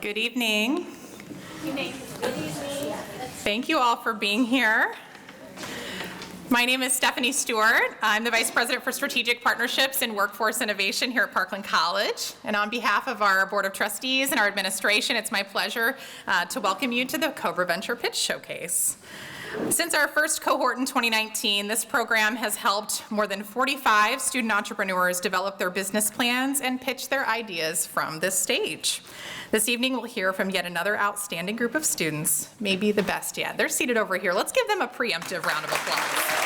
Good evening. Good evening. Thank you all for being here. My name is Stephanie Stewart. I'm the Vice President for Strategic Partnerships and Workforce Innovation here at Parkland College. And on behalf of our Board of Trustees and our administration, it's my pleasure to welcome you to the Cobra Venture Pitch Showcase. Since our first cohort in 2019, this program has helped more than 45 student entrepreneurs develop their business plans and pitch their ideas from this stage. This evening, we'll hear from yet another outstanding group of students, maybe the best yet. They're seated over here. Let's give them a preemptive round of applause.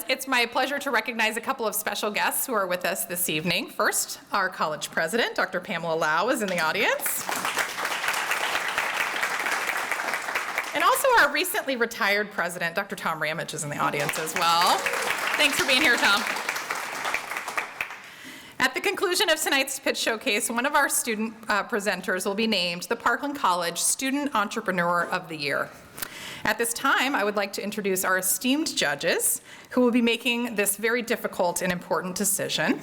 It's my pleasure to recognize a couple of special guests who are with us this evening. First, our college president, Dr. Pamela Lau, is in the audience. And also our recently retired president, Dr. Tom Ramage, is in the audience as well. Thanks for being here, Tom. At the conclusion of tonight's pitch showcase, one of our student presenters will be named the Parkland College Student Entrepreneur of the Year. At this time, I would like to introduce our esteemed judges who will be making this very difficult and important decision.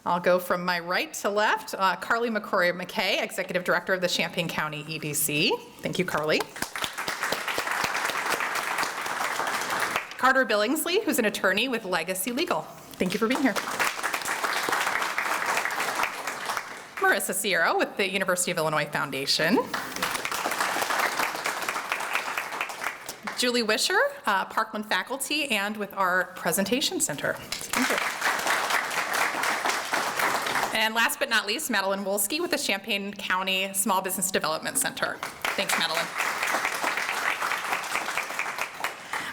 I'll go from my right to left. Carly McCrory-McKay, Executive Director of the Champaign County EDC. Thank you, Carly. Carter Billingsley, who's an attorney with Legacy Legal. Thank you for being here. Marissa Sierra with the University of Illinois Foundation. Julie Wisher, Parkland faculty, and with our presentation center. Thank you. And last but not least, Madeline Wolski with the Champaign County Small Business Development Center. Thanks, Madeline.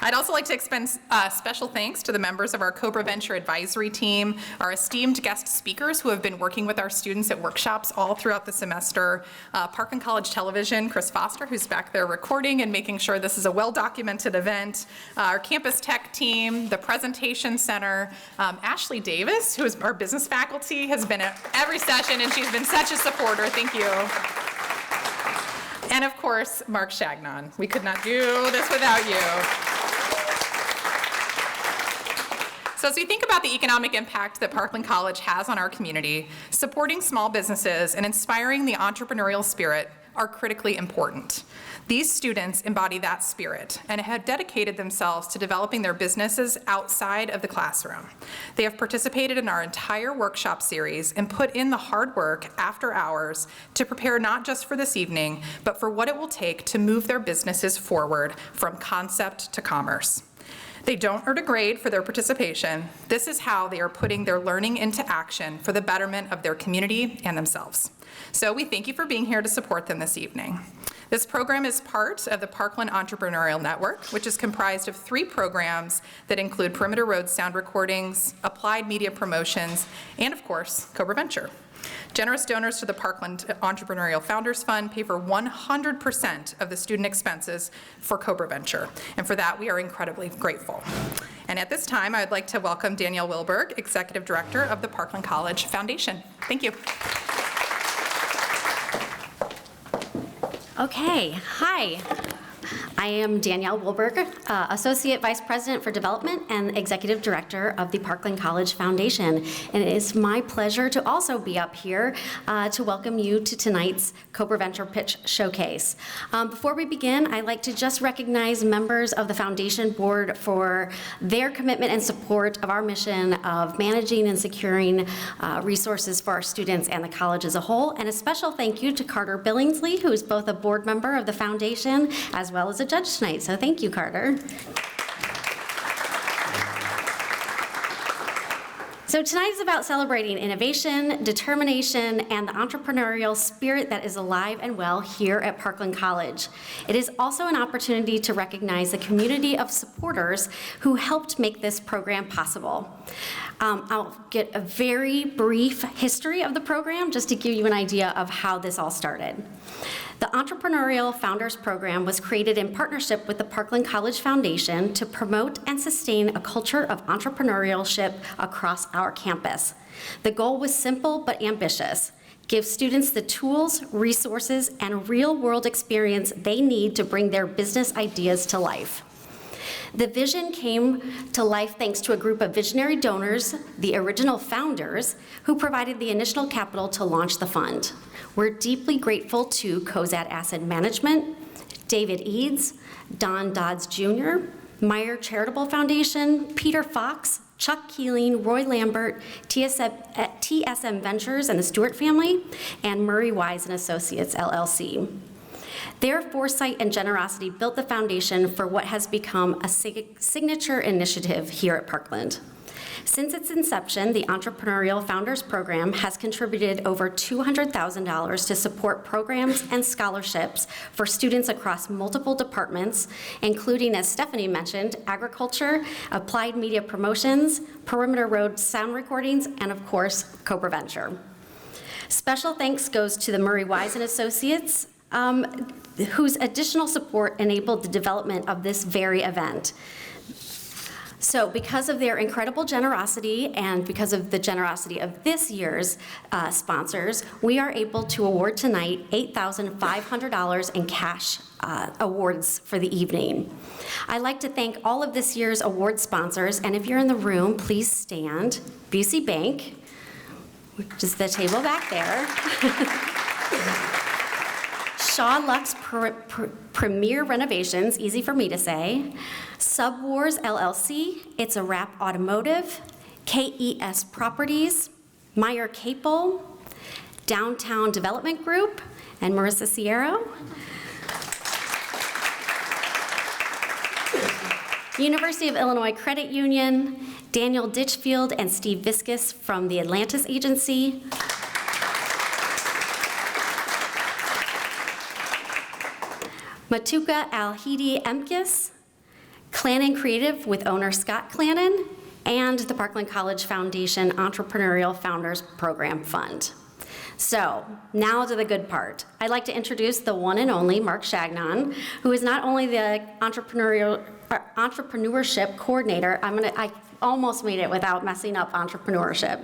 I'd also like to extend special thanks to the members of our Cobra Venture advisory team, our esteemed guest speakers who have been working with our students at workshops all throughout the semester, Parkland College Television, Chris Foster, who's back there recording and making sure this is a well-documented event, our campus tech team, the presentation center, Ashley Davis, who is our business faculty, has been at every session and she's been such a supporter. Thank you. And of course, Mark Shagnon. We could not do this without you. So as we think about the economic impact that Parkland College has on our community, supporting small businesses and inspiring the entrepreneurial spirit are critically important. These students embody that spirit and have dedicated themselves to developing their businesses outside of the classroom. They have participated in our entire workshop series and put in the hard work after hours to prepare not just for this evening, but for what it will take to move their businesses forward from concept to commerce. They don't earn a grade for their participation. This is how they are putting their learning into action for the betterment of their community and themselves. So we thank you for being here to support them this evening. This program is part of the Parkland Entrepreneurial Network, which is comprised of 3 programs that include Perimeter Road sound recordings, applied media promotions, and of course, Cobra Venture. Generous donors to the Parkland Entrepreneurial Founders Fund pay for 100% of the student expenses for Cobra Venture, and for that we are incredibly grateful. And at this time, I would like to welcome Danielle Wilberg, Executive Director of the Parkland College Foundation. Thank you. Okay, hi. I am Danielle Wilberg, Associate Vice President for Development and Executive Director of the Parkland College Foundation. And it is my pleasure to also be up here to welcome you to tonight's Cobra Venture Pitch Showcase. Before we begin, I'd like to just recognize members of the Foundation Board for their commitment and support of our mission of managing and securing resources for our students and the college as a whole. And a special thank you to Carter Billingsley, who is both a board member of the Foundation as well as a judge tonight. So thank you, Carter. So tonight is about celebrating innovation, determination, and the entrepreneurial spirit that is alive and well here at Parkland College. It is also an opportunity to recognize the community of supporters who helped make this program possible. I'll get a very brief history of the program just to give you an idea of how this all started. The Entrepreneurial Founders Program was created in partnership with the Parkland College Foundation to promote and sustain a culture of entrepreneurship across our campus. The goal was simple but ambitious: give students the tools, resources, and real-world experience they need to bring their business ideas to life. The vision came to life thanks to a group of visionary donors, the original founders, who provided the initial capital to launch the fund. We're deeply grateful to Cozad Asset Management, David Eads, Don Dodds Jr., Meyer Charitable Foundation, Peter Fox, Chuck Keeling, Roy Lambert, TSM Ventures and the Stewart family, and Murray Wise and Associates, LLC. Their foresight and generosity built the foundation for what has become a signature initiative here at Parkland. Since its inception, the Entrepreneurial Founders Program has contributed over $200,000 to support programs and scholarships for students across multiple departments, including, as Stephanie mentioned, agriculture, applied media promotions, perimeter road sound recordings, and of course, Cobra Venture. Special thanks goes to the Murray Wise and Associates, whose additional support enabled the development of this very event. So because of their incredible generosity and because of the generosity of this year's sponsors, we are able to award tonight $8,500 in cash awards for the evening. I'd like to thank all of this year's award sponsors, and if you're in the room, please stand. Busey Bank, which is the table back there. Shaw Lux Premier Renovations, easy for me to say. Subwars LLC, It's a Wrap Automotive, KES Properties, Meyer Capel, Downtown Development Group, and Marissa Sierra. University of Illinois Credit Union, Daniel Ditchfield and Steve Viscus from the Atlantis Agency. Matuka Al-Hidi Emkis, Clannon Creative with owner Scott Clannon, and the Parkland College Foundation Entrepreneurial Founders Program Fund. So, now to the good part. I'd like to introduce the one and only Mark Shagnon, who is not only the entrepreneurship coordinator, I almost made it without messing up entrepreneurship.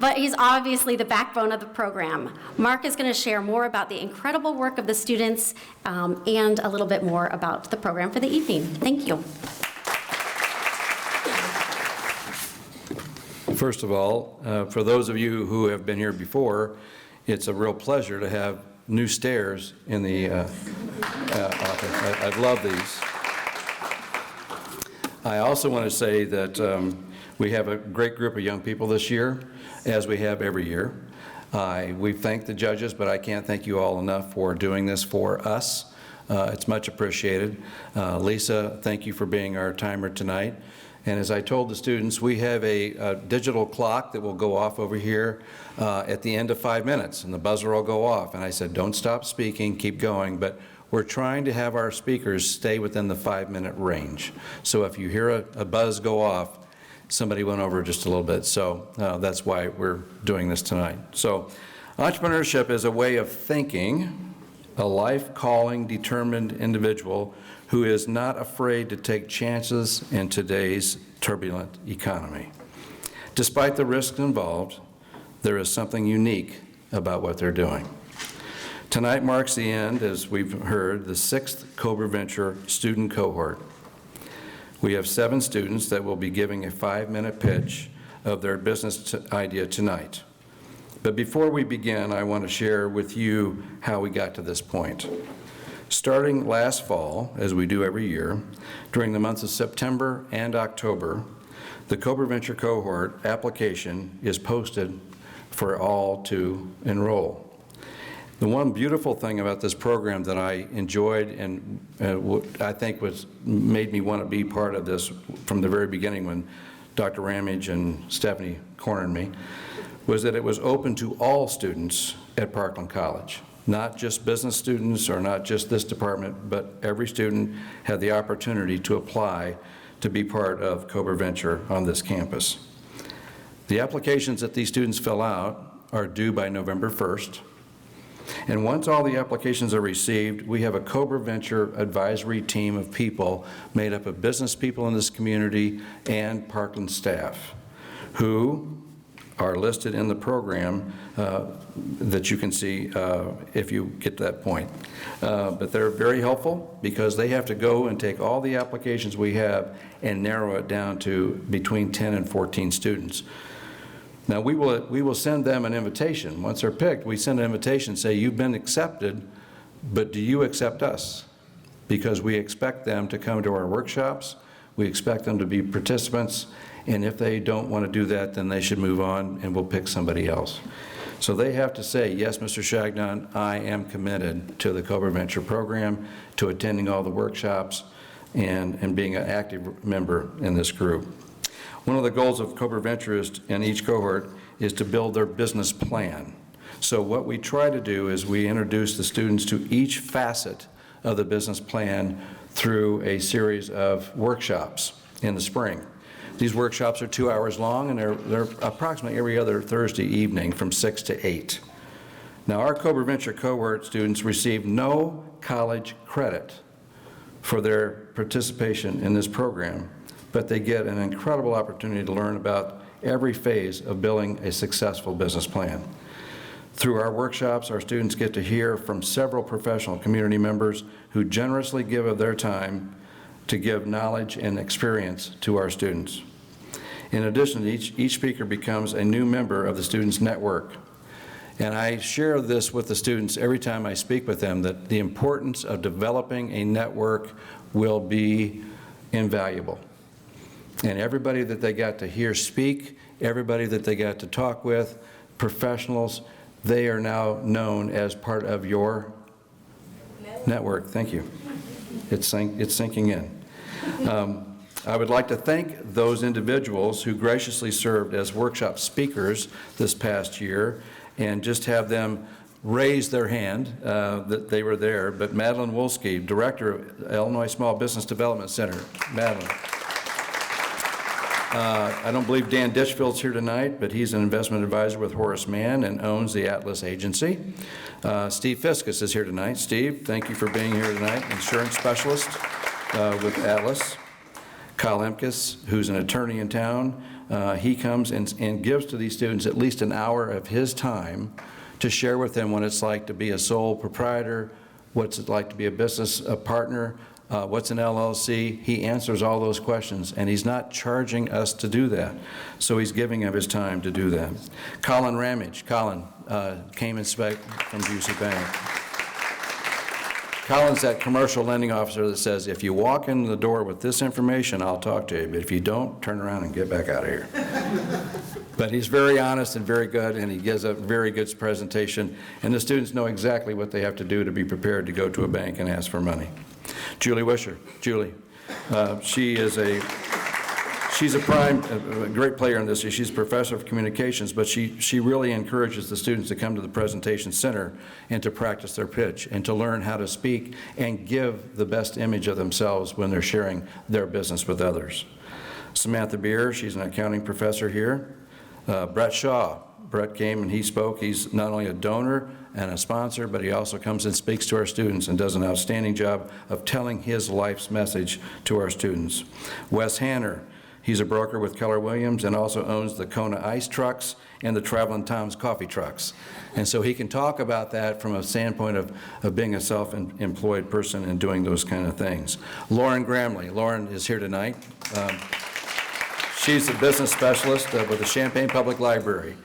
But he's obviously the backbone of the program. Mark is going to share more about the incredible work of the students and a little bit more about the program for the evening. Thank you. First of all, for those of you who have been here before, it's a real pleasure to have new stairs in the office. I love these. I also want to say that we have a great group of young people this year, as we have every year. We thank the judges, but I can't thank you all enough for doing this for us. It's much appreciated. Lisa, thank you for being our timer tonight. And as I told the students, we have a digital clock that will go off over here at the end of 5 minutes, and the buzzer will go off. And I said, don't stop speaking, keep going. But we're trying to have our speakers stay within the 5-minute range. So if you hear a buzz go off, somebody went over just a little bit. So that's why we're doing this tonight. So entrepreneurship is a way of thinking, a life-calling, determined individual who is not afraid to take chances in today's turbulent economy. Despite the risks involved, there is something unique about what they're doing. Tonight marks the end, as we've heard, the 6th Cobra Venture student cohort. We have 7 students that will be giving a 5-minute pitch of their business idea tonight. But before we begin, I want to share with you how we got to this point. Starting last fall, as we do every year, during the months of September and October, the Cobra Venture cohort application is posted for all to enroll. The one beautiful thing about this program that I enjoyed and I think made me want to be part of this from the very beginning when Dr. Ramage and Stephanie cornered me, was that it was open to all students at Parkland College. Not just business students or not just this department, but every student had the opportunity to apply to be part of Cobra Venture on this campus. The applications that these students fill out are due by November 1st. And once all the applications are received, we have a Cobra Venture advisory team of people made up of business people in this community and Parkland staff who are listed in the program that you can see if you get to that point. But they're very helpful because they have to go and take all the applications we have and narrow it down to between 10 and 14 students. Now, we will send them an invitation. Once they're picked, we send an invitation, say, you've been accepted, but do you accept us? Because we expect them to come to our workshops, we expect them to be participants, and if they don't want to do that, then they should move on and we'll pick somebody else. So they have to say, yes, Mr. Shagnon, I am committed to the Cobra Venture program, to attending all the workshops, and being an active member in this group. One of the goals of Cobra Venture in each cohort is to build their business plan. So what we try to do is we introduce the students to each facet of the business plan through a series of workshops in the spring. These workshops are 2 hours long, and they're approximately every other Thursday evening from 6 to 8. Now, our Cobra Venture cohort students receive no college credit for their participation in this program, but they get an incredible opportunity to learn about every phase of building a successful business plan. Through our workshops, our students get to hear from several professional community members who generously give of their time to give knowledge and experience to our students. In addition, each speaker becomes a new member of the students' network. And I share this with the students every time I speak with them, that the importance of developing a network will be invaluable. And everybody that they got to hear speak, everybody that they got to talk with, professionals, they are now known as part of your network. Thank you. It's sinking in. I would like to thank those individuals who graciously served as workshop speakers this past year, and just have them raise their hand that they were there. But Madeline Wolski, Director of Illinois Small Business Development Center. Madeline. I don't believe Dan Ditchfield's here tonight, but he's an investment advisor with Horace Mann and owns the Atlas Agency. Steve Fiskus is here tonight. Steve, thank you for being here tonight, insurance specialist with Atlas. Kyle Emkes, who's an attorney in town, he comes and gives to these students at least an hour of his time to share with them what it's like to be a sole proprietor, what's it like to be a business partner, what's an LLC. He answers all those questions, and he's not charging us to do that. So he's giving of his time to do that. Colin Ramage. Colin came and spoke from Busey Bank. Colin's that commercial lending officer that says, if you walk in the door with this information, I'll talk to you, but if you don't, turn around and get back out of here. But he's very honest and very good, and he gives a very good presentation, and the students know exactly what they have to do to be prepared to go to a bank and ask for money. Julie Wisher. Julie, she's a great player in this. She's a professor of communications, but she really encourages the students to come to the presentation center and to practice their pitch and to learn how to speak and give the best image of themselves when they're sharing their business with others. Samantha Beer, she's an accounting professor here. Brett Shaw. Brett came and he spoke. He's not only a donor and a sponsor, but he also comes and speaks to our students and does an outstanding job of telling his life's message to our students. Wes Hanner, he's a broker with Keller Williams and also owns the Kona Ice Trucks and the Traveling Tom's Coffee Trucks. And so he can talk about that from a standpoint of being a self-employed person and doing those kind of things. Lauren Gramley. Lauren is here tonight. She's a business specialist with the Champaign Public Library.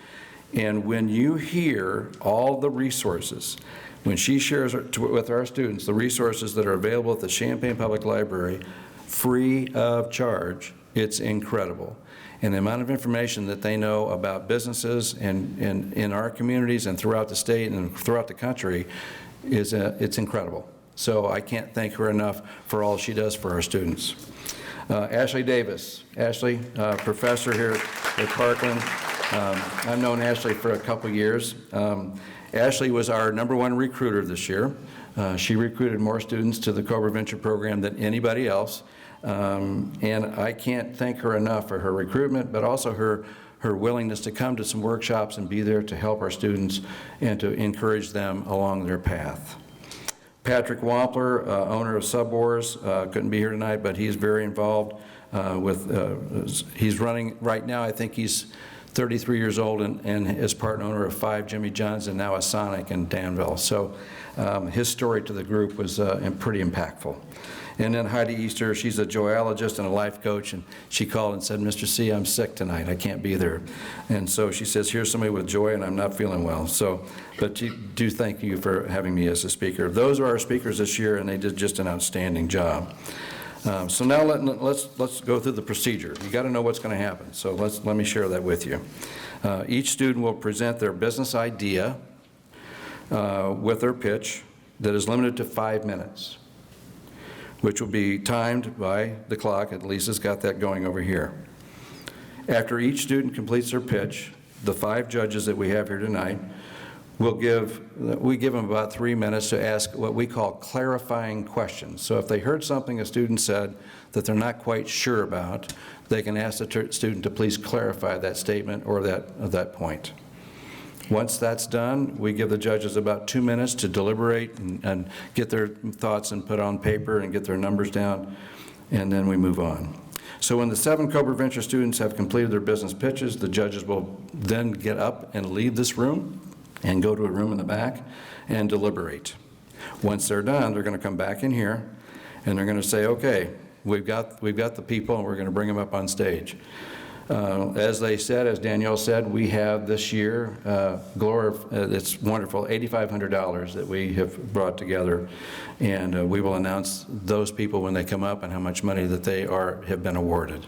And when you hear all the resources, when she shares with our students the resources that are available at the Champaign Public Library, free of charge, it's incredible. And the amount of information that they know about businesses and in our communities and throughout the state and throughout the country is it's incredible. So I can't thank her enough for all she does for our students. Ashley Davis. Ashley, professor here at Parkland. I've known Ashley for a couple years. Ashley was our #1 recruiter this year. She recruited more students to the Cobra Venture program than anybody else. And I can't thank her enough for her recruitment, but also her willingness to come to some workshops and be there to help our students and to encourage them along their path. Patrick Wampler, owner of Subwars, couldn't be here tonight, but he's very involved he's running right now. I think he's 33 years old and is part owner of 5 Jimmy John's and now a Sonic in Danville. So his story to the group was pretty impactful. And then Heidi Easter, she's a joyologist and a life coach, and she called and said, Mr. C, I'm sick tonight, I can't be there. And so she says, here's somebody with joy and I'm not feeling well. So, but do thank you for having me as a speaker. Those are our speakers this year, and they did just an outstanding job. So now let's go through the procedure. You got to know what's going to happen, so let me share that with you. Each student will present their business idea with their pitch that is limited to 5 minutes, which will be timed by the clock. Lisa's got that going over here. After each student completes their pitch, the 5 judges that we have here tonight we give them about 3 minutes to ask what we call clarifying questions. So if they heard something a student said that they're not quite sure about, they can ask the student to please clarify that statement or that point. Once that's done, we give the judges about 2 minutes to deliberate and get their thoughts and put on paper and get their numbers down, and then we move on. So when the 7 Cobra Venture students have completed their business pitches, the judges will then get up and leave this room and go to a room in the back and deliberate. Once they're done, they're going to come back in here and they're going to say, okay, we've got the people and we're going to bring them up on stage. As they said, as Danielle said, we have this year, it's wonderful, $8,500 that we have brought together, and we will announce those people when they come up and how much money that they have been awarded.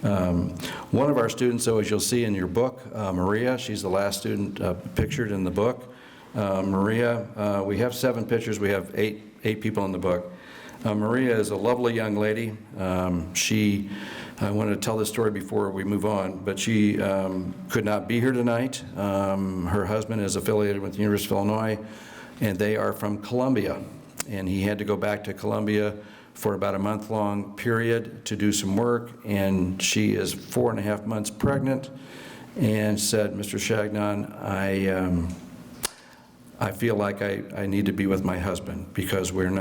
One of our students, though, as you'll see in your book, Maria, she's the last student pictured in the book. Maria, we have 7 pictures, we have eight people in the book. Maria is a lovely young lady. I wanted to tell this story before we move on, but she could not be here tonight. Her husband is affiliated with the University of Illinois, and they are from Columbia. And he had to go back to Columbia for about a month-long period to do some work, and she is 4.5 months pregnant and said, Mr. Chagnon, I feel like I need to be with my husband because we're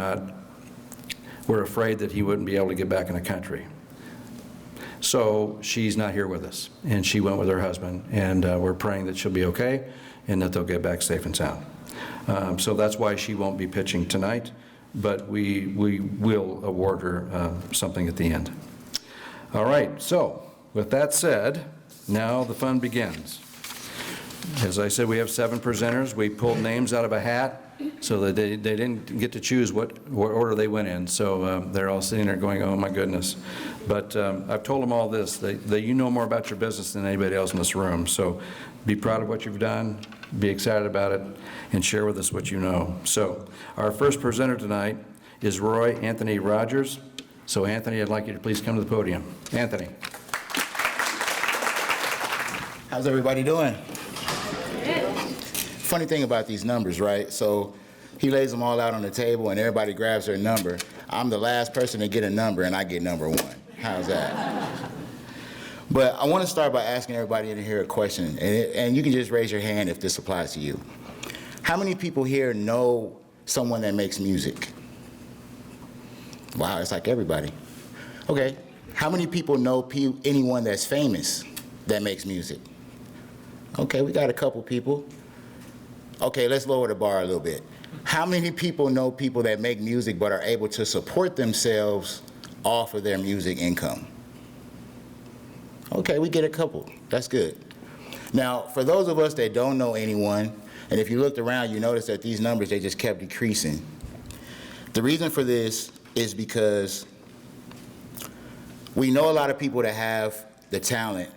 afraid that he wouldn't be able to get back in the country. So she's not here with us, and she went with her husband, and we're praying that she'll be okay and that they'll get back safe and sound. So that's why she won't be pitching tonight, but we will award her something at the end. All right, so with that said, now the fun begins. As I said, we have 7 presenters. We pulled names out of a hat so that they didn't get to choose what order they went in. So they're all sitting there going, oh my goodness. But I've told them all this, that you know more about your business than anybody else in this room. So be proud of what you've done, be excited about it, and share with us what you know. So our first presenter tonight is Roy Anthony Rogers. So Anthony, I'd like you to please come to the podium. Anthony. How's everybody doing? Funny thing about these numbers, right? So he lays them all out on the table and everybody grabs their number. I'm the last person to get a number and I get number 1. How's that? But I want to start by asking everybody in here a question, and you can just raise your hand if this applies to you. How many people here know someone that makes music? Wow, it's like everybody. Okay, how many people know anyone that's famous that makes music? Okay, we got a couple people. Okay, let's lower the bar a little bit. How many people know people that make music but are able to support themselves off of their music income? Okay, we get a couple. That's good. Now, for those of us that don't know anyone, and if you looked around, you notice that these numbers, they just kept decreasing. The reason for this is because we know a lot of people that have the talent,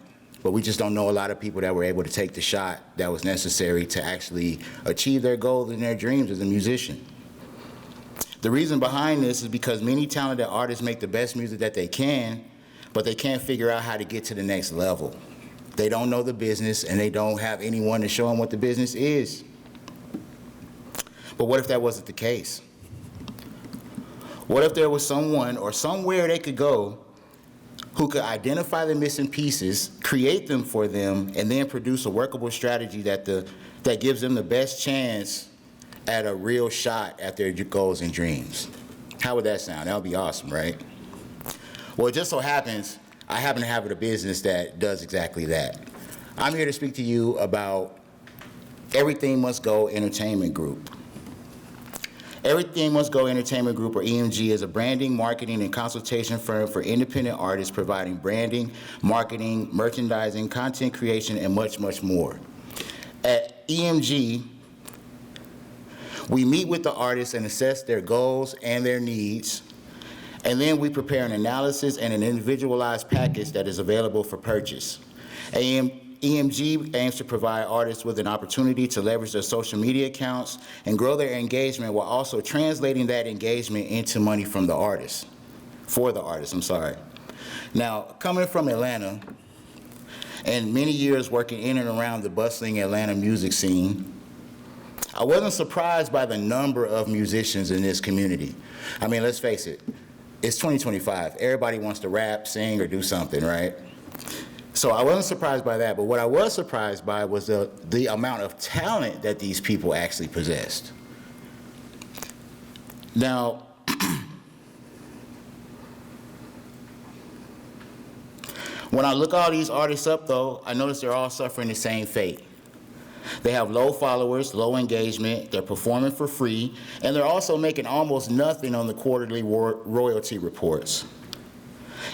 but we just don't know a lot of people that were able to take the shot that was necessary to actually achieve their goals and their dreams as a musician. The reason behind this is because many talented artists make the best music that they can, but they can't figure out how to get to the next level. They don't know the business, and they don't have anyone to show them what the business is. But what if that wasn't the case? What if there was someone or somewhere they could go who could identify the missing pieces, create them for them, and then produce a workable strategy that gives them the best chance at a real shot at their goals and dreams? How would that sound? That would be awesome, right? Well, it just so happens, I happen to have a business that does exactly that. I'm here to speak to you about Everything Must Go Entertainment Group. Everything Must Go Entertainment Group, or EMG, is a branding, marketing, and consultation firm for independent artists providing branding, marketing, merchandising, content creation, and much, much more. At EMG, we meet with the artists and assess their goals and their needs, and then we prepare an analysis and an individualized package that is available for purchase. EMG aims to provide artists with an opportunity to leverage their social media accounts and grow their engagement while also translating that engagement into money from the artist, for the artist, I'm sorry. Now, coming from Atlanta, and many years working in and around the bustling Atlanta music scene, I wasn't surprised by the number of musicians in this community. I mean, let's face it, it's 2025. Everybody wants to rap, sing, or do something, right? So I wasn't surprised by that, but what I was surprised by was the amount of talent that these people actually possessed. Now, when I look all these artists up, though, I notice they're all suffering the same fate. They have low followers, low engagement, they're performing for free, and they're also making almost nothing on the quarterly royalty reports.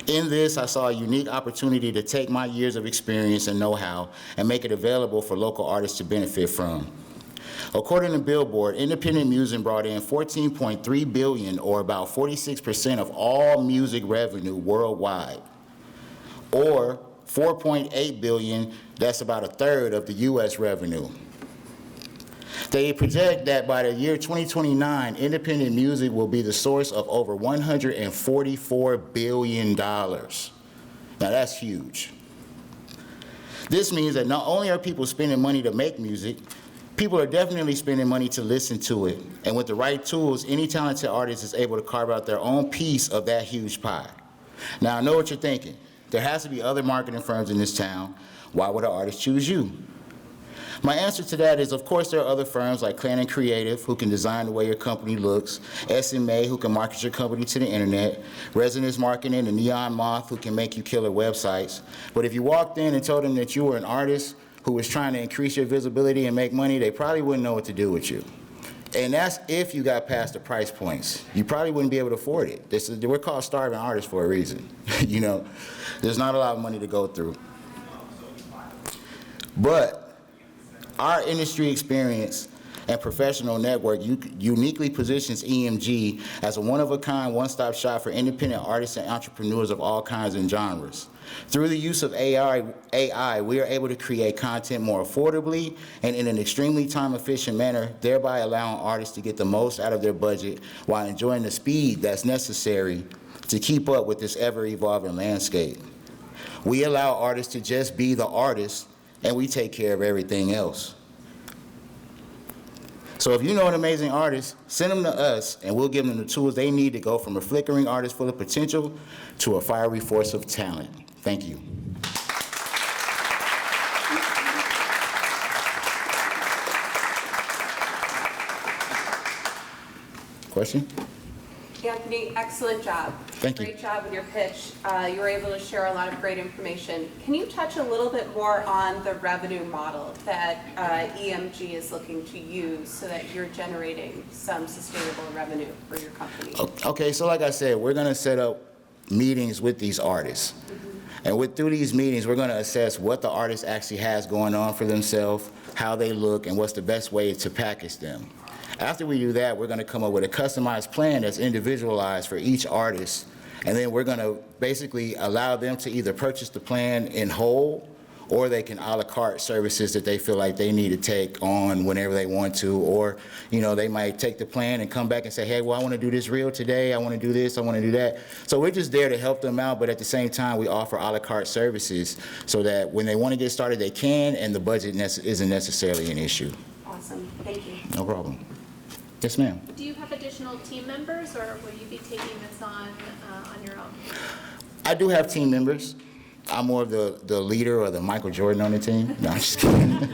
In this, I saw a unique opportunity to take my years of experience and know-how and make it available for local artists to benefit from. According to Billboard, independent music brought in $14.3 billion, or about 46% of all music revenue worldwide, or $4.8 billion, that's about a third of the US revenue. They project that by the year 2029, independent music will be the source of over $144 billion. Now that's huge. This means that not only are people spending money to make music, people are definitely spending money to listen to it. And with the right tools, any talented artist is able to carve out their own piece of that huge pie. Now I know what you're thinking. There has to be other marketing firms in this town. Why would an artist choose you? My answer to that is, of course, there are other firms like Clan & Creative who can design the way your company looks, SMA who can market your company to the internet, Resonance Marketing and Neon Moth who can make you killer websites. But if you walked in and told them that you were an artist who was trying to increase your visibility and make money, they probably wouldn't know what to do with you. And that's if you got past the price points. You probably wouldn't be able to afford it. We're called starving artists for a reason. You know, there's not a lot of money to go through. But our industry experience and professional network uniquely positions EMG as a one-of-a-kind, one-stop shop for independent artists and entrepreneurs of all kinds and genres. Through the use of AI, we are able to create content more affordably and in an extremely time-efficient manner, thereby allowing artists to get the most out of their budget while enjoying the speed that's necessary to keep up with this ever-evolving landscape. We allow artists to just be the artists, and we take care of everything else. So if you know an amazing artist, send them to us, and we'll give them the tools they need to go from a flickering artist full of potential to a fiery force of talent. Thank you. Question? Anthony, excellent job. Thank you. Great job with your pitch. You were able to share a lot of great information. Can you touch a little bit more on the revenue model that EMG is looking to use so that you're generating some sustainable revenue for your company? Okay, so like I said, we're going to set up meetings with these artists. And through these meetings, we're going to assess what the artist actually has going on for themselves, how they look, and what's the best way to package them. After we do that, we're going to come up with a customized plan that's individualized for each artist, and then we're going to basically allow them to either purchase the plan in whole, or they can a la carte services that they feel like they need to take on whenever they want to, or they might take the plan and come back and say, hey, well, I want to do this reel today, I want to do this, I want to do that. So we're just there to help them out, but at the same time, we offer a la carte services so that when they want to get started, they can, and the budget isn't necessarily an issue. Awesome. Thank you. No problem. Yes, ma'am. Do you have additional team members, or will you be taking this on your own? I do have team members. I'm more of the leader or the Michael Jordan on the team. No, I'm just kidding.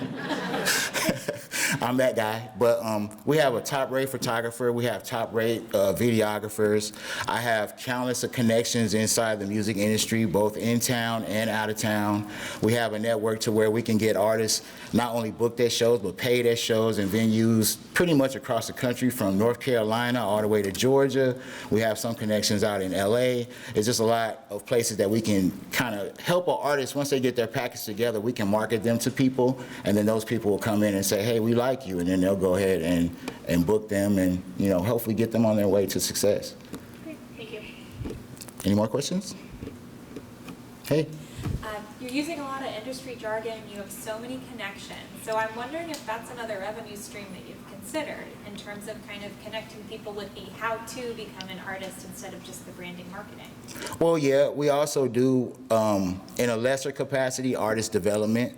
I'm that guy, but we have a top-rate photographer, we have top-rate videographers. I have countless of connections inside the music industry, both in town and out of town. We have a network to where we can get artists not only book their shows, but pay their shows in venues pretty much across the country, from North Carolina all the way to Georgia. We have some connections out in LA. It's just a lot of places that we can kind of help our artists. Once they get their package together, we can market them to people, and then those people will come in and say, hey, we like you, and then they'll go ahead and book them and, you know, hopefully get them on their way to success. Great, thank you. Any more questions? Hey. You're using a lot of industry jargon, you have so many connections. So I'm wondering if that's another revenue stream that you've considered in terms of kind of connecting people with a how to become an artist instead of just the branding marketing. Well, yeah, we also do, in a lesser capacity, artist development.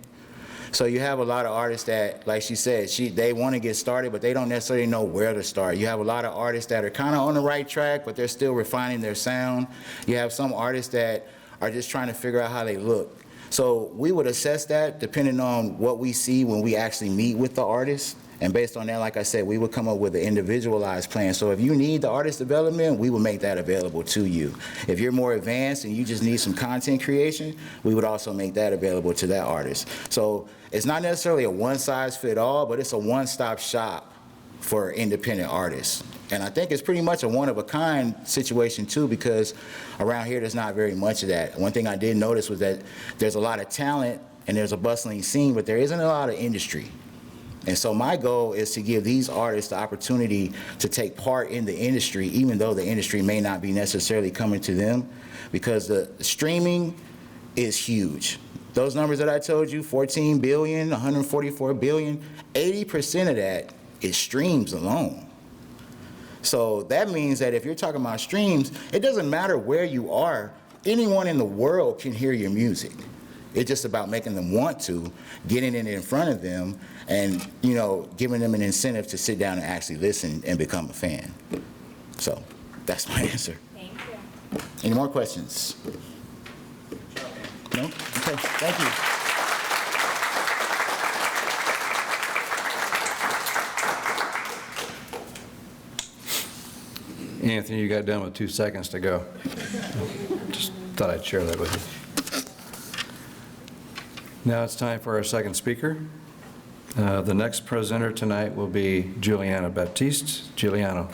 So you have a lot of artists that, like she said, they want to get started, but they don't necessarily know where to start. You have a lot of artists that are kind of on the right track, but they're still refining their sound. You have some artists that are just trying to figure out how they look. So we would assess that depending on what we see when we actually meet with the artist. And based on that, like I said, we would come up with an individualized plan. So if you need the artist development, we will make that available to you. If you're more advanced and you just need some content creation, we would also make that available to that artist. So it's not necessarily a one-size-fits-all, but it's a one-stop shop for independent artists. And I think it's pretty much a one-of-a-kind situation too, because around here there's not very much of that. One thing I did notice was that there's a lot of talent and there's a bustling scene, but there isn't a lot of industry. And so my goal is to give these artists the opportunity to take part in the industry, even though the industry may not be necessarily coming to them, because the streaming is huge. Those numbers that I told you, 14 billion, 144 billion, 80% of that is streams alone. So that means that if you're talking about streams, it doesn't matter where you are, anyone in the world can hear your music. It's just about making them want to, getting it in front of them, and, you know, giving them an incentive to sit down and actually listen and become a fan. So that's my answer. Thank you. Any more questions? No? Okay, thank you. Anthony, you got done with 2 seconds to go. Just thought I'd share that with you. Now it's time for our second speaker. The next presenter tonight will be Juliana Baptiste. Giuliano.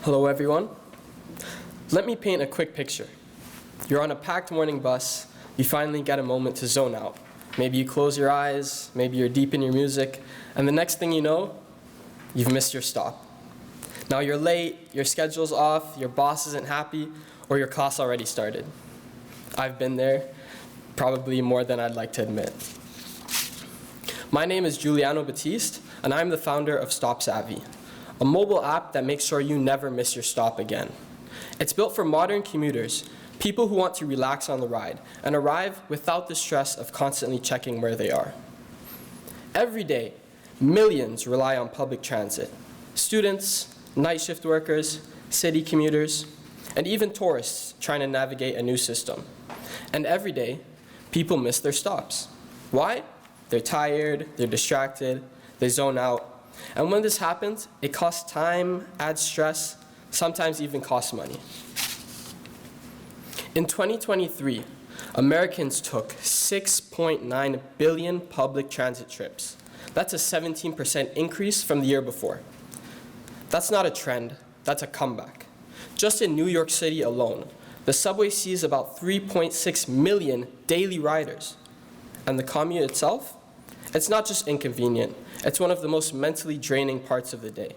Hello, everyone. Let me paint a quick picture. You're on a packed morning bus. You finally get a moment to zone out. Maybe you close your eyes, maybe you're deep in your music, and the next thing you know, you've missed your stop. Now you're late, your schedule's off, your boss isn't happy, or your class already started. I've been there, probably more than I'd like to admit. My name is Giuliano Baptiste, and I'm the founder of Stop Savvy, a mobile app that makes sure you never miss your stop again. It's built for modern commuters, people who want to relax on the ride and arrive without the stress of constantly checking where they are. Every day, millions rely on public transit. Students, night shift workers, city commuters, and even tourists trying to navigate a new system. And every day, people miss their stops. Why? They're tired, they're distracted, they zone out. And when this happens, it costs time, adds stress, sometimes even costs money. In 2023, Americans took 6.9 billion public transit trips. That's a 17% increase from the year before. That's not a trend, that's a comeback. Just in New York City alone, the subway sees about 3.6 million daily riders. And the commute itself? It's not just inconvenient, it's one of the most mentally draining parts of the day.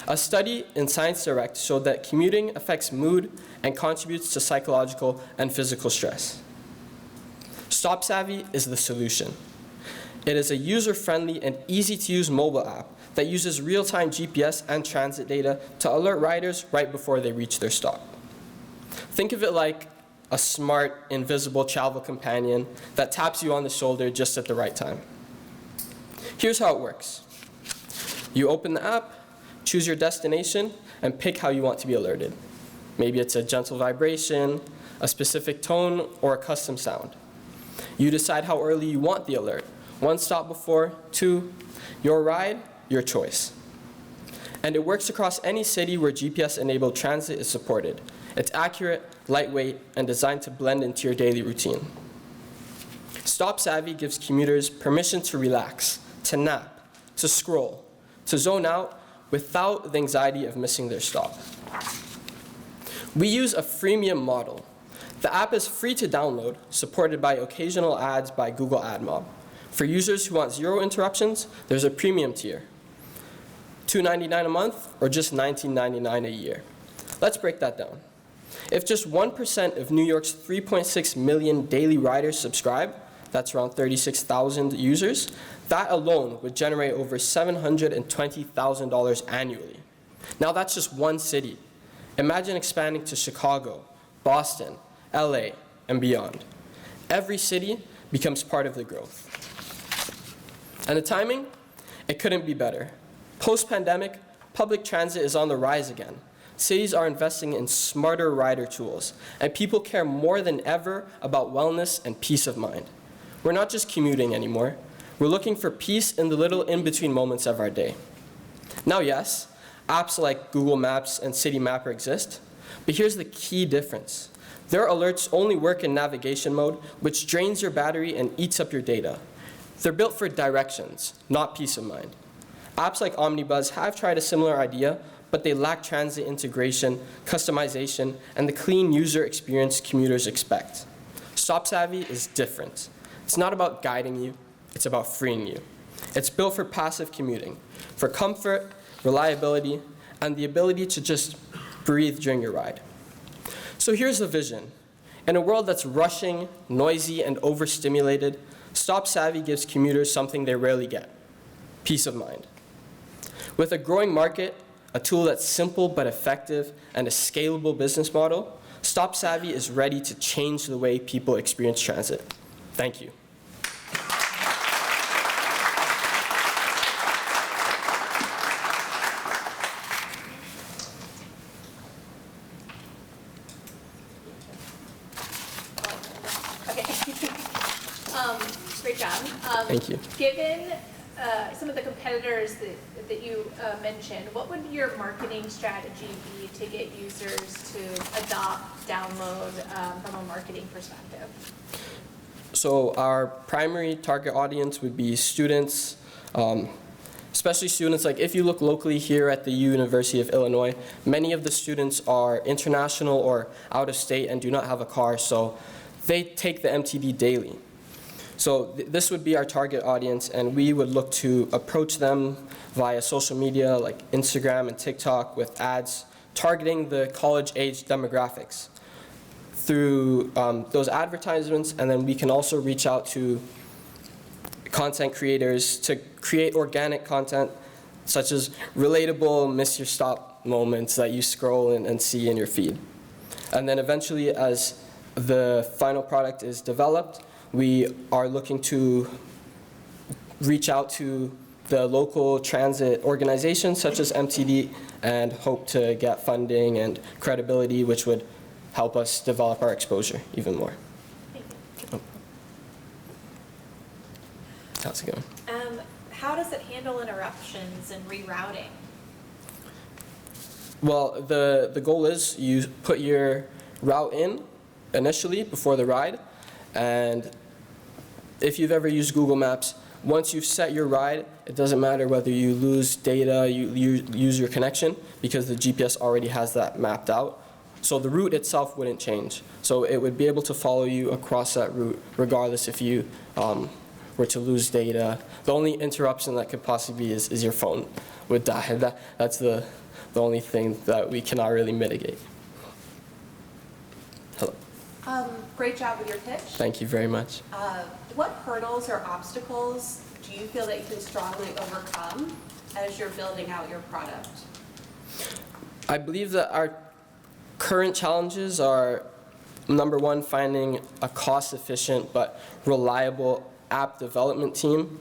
A study in Science Direct showed that commuting affects mood and contributes to psychological and physical stress. Stop Savvy is the solution. It is a user-friendly and easy-to-use mobile app that uses real-time GPS and transit data to alert riders right before they reach their stop. Think of it like a smart, invisible travel companion that taps you on the shoulder just at the right time. Here's how it works. You open the app, choose your destination, and pick how you want to be alerted. Maybe it's a gentle vibration, a specific tone, or a custom sound. You decide how early you want the alert. 1 stop before, 2, your ride, your choice. And it works across any city where GPS-enabled transit is supported. It's accurate, lightweight, and designed to blend into your daily routine. Stop Savvy gives commuters permission to relax, to nap, to scroll, to zone out without the anxiety of missing their stop. We use a freemium model. The app is free to download, supported by occasional ads by Google AdMob. For users who want 0 interruptions, there's a premium tier. $2.99 a month or just $19.99 a year. Let's break that down. If just 1% of New York's 3.6 million daily riders subscribe, that's around 36,000 users, that alone would generate over $720,000 annually. Now that's just one city. Imagine expanding to Chicago, Boston, LA, and beyond. Every city becomes part of the growth. And the timing? It couldn't be better. Post-pandemic, public transit is on the rise again. Cities are investing in smarter rider tools, and people care more than ever about wellness and peace of mind. We're not just commuting anymore. We're looking for peace in the little in-between moments of our day. Now, yes, apps like Google Maps and City Mapper exist, but here's the key difference. Their alerts only work in navigation mode, which drains your battery and eats up your data. They're built for directions, not peace of mind. Apps like Omnibus have tried a similar idea, but they lack transit integration, customization, and the clean user experience commuters expect. Stop Savvy is different. It's not about guiding you, it's about freeing you. It's built for passive commuting, for comfort, reliability, and the ability to just breathe during your ride. So here's the vision. In a world that's rushing, noisy, and overstimulated, Stop Savvy gives commuters something they rarely get: peace of mind. With a growing market, a tool that's simple but effective, and a scalable business model, Stop Savvy is ready to change the way people experience transit. Thank you. Great job. Thank you. Given some of the competitors that you mentioned, what would your marketing strategy be to get users to adopt, download from a marketing perspective? So our primary target audience would be students, especially students, like if you look locally here at the University of Illinois, many of the students are international or out of state and do not have a car, so they take the MTD daily. So this would be our target audience, and we would look to approach them via social media like Instagram and TikTok with ads targeting the college-age demographics through those advertisements, and then we can also reach out to content creators to create organic content such as relatable miss your stop moments that you scroll and see in your feed. And then eventually, as the final product is developed, we are looking to reach out to the local transit organizations such as MTD and hope to get funding and credibility, which would help us develop our exposure even more. Thank you. Oh. How's it going? How does it handle interruptions and rerouting? Well, the goal is you put your route in initially before the ride, and if you've ever used Google Maps, once you've set your ride, it doesn't matter whether you lose data, you use your connection, because the GPS already has that mapped out. So the route itself wouldn't change. So it would be able to follow you across that route, regardless if you were to lose data. The only interruption that could possibly be is your phone would die. That's the only thing that we cannot really mitigate. Hello. Great job with your pitch. Thank you very much. What hurdles or obstacles do you feel that you can strongly overcome as you're building out your product? I believe that our current challenges are, number one, finding a cost-efficient but reliable app development team.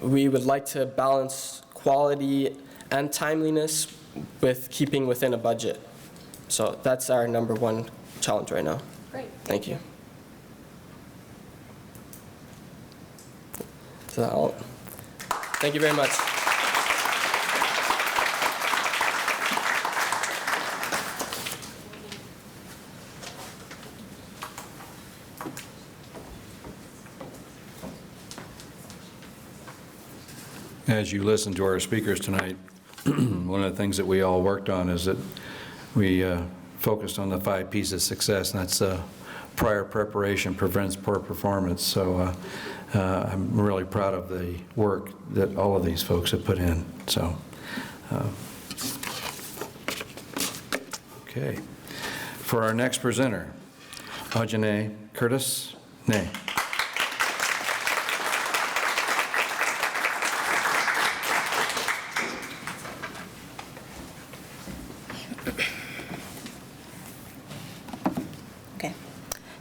We would like to balance quality and timeliness with keeping within a budget. So that's our number one challenge right now. Great. Thank you. So thank you very much. As you listen to our speakers tonight, one of the things that we all worked on is that we focused on the 5 P's of success, and that's prior preparation prevents poor performance. So I'm really proud of the work that all of these folks have put in. So, okay. For our next presenter, Ajane Curtis. Nay.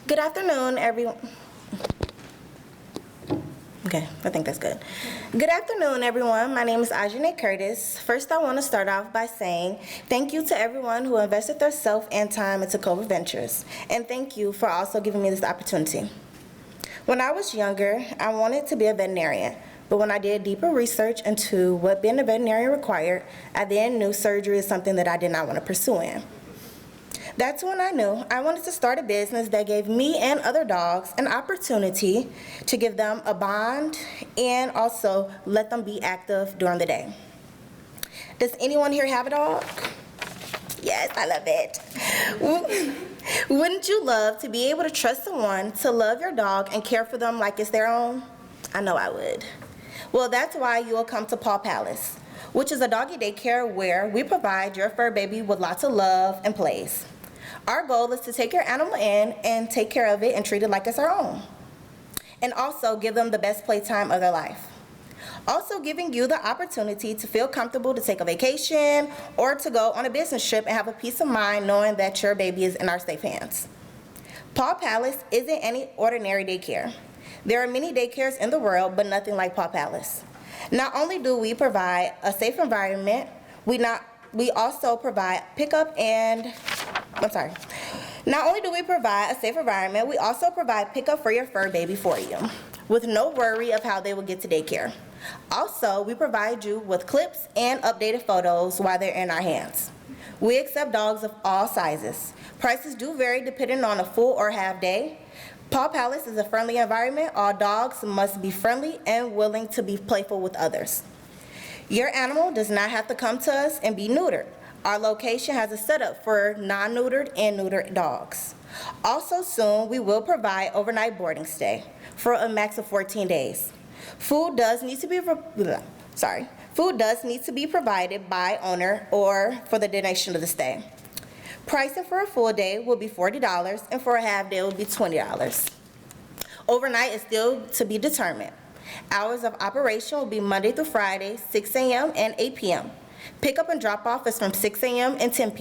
Good afternoon, everyone. Okay, I think that's good. Good afternoon, everyone. My name is Ajane Curtis. First, I want to start off by saying thank you to everyone who invested their self and time into Cobra Ventures, and thank you for also giving me this opportunity. When I was younger, I wanted to be a veterinarian, but when I did deeper research into what being a veterinarian required, I then knew surgery is something that I did not want to pursue in. That's when I knew I wanted to start a business that gave me and other dogs an opportunity to give them a bond and also let them be active during the day. Does anyone here have a dog? Yes, I love it. Wouldn't you love to be able to trust someone to love your dog and care for them like it's their own? I know I would. Well, that's why you will come to Paw Palace, which is a doggy daycare where we provide your fur baby with lots of love and plays. Our goal is to take your animal in and take care of it and treat it like it's our own. And also give them the best playtime of their life. Also giving you the opportunity to feel comfortable to take a vacation or to go on a business trip and have a peace of mind knowing that your baby is in our safe hands. Paw Palace isn't any ordinary daycare. There are many daycares in the world, but nothing like Paw Palace. Not only do we provide a safe environment, we also provide pickup and Not only do we provide a safe environment, we also provide pickup for your fur baby for you, with no worry of how they will get to daycare. Also, we provide you with clips and updated photos while they're in our hands. We accept dogs of all sizes. Prices do vary depending on a full or half day. Paw Palace is a friendly environment. All dogs must be friendly and willing to be playful with others. Your animal does not have to come to us and be neutered. Our location has a setup for non-neutered and neutered dogs. Also soon, we will provide overnight boarding stay for a max of 14 days. Food does need to be provided by owner or for the donation of the stay. Pricing for a full day will be $40 and for a half day will be $20. Overnight is still to be determined. Hours of operation will be Monday through Friday, 6 a.m. and 8 p.m. Pickup and drop off is from 6 a.m. and 10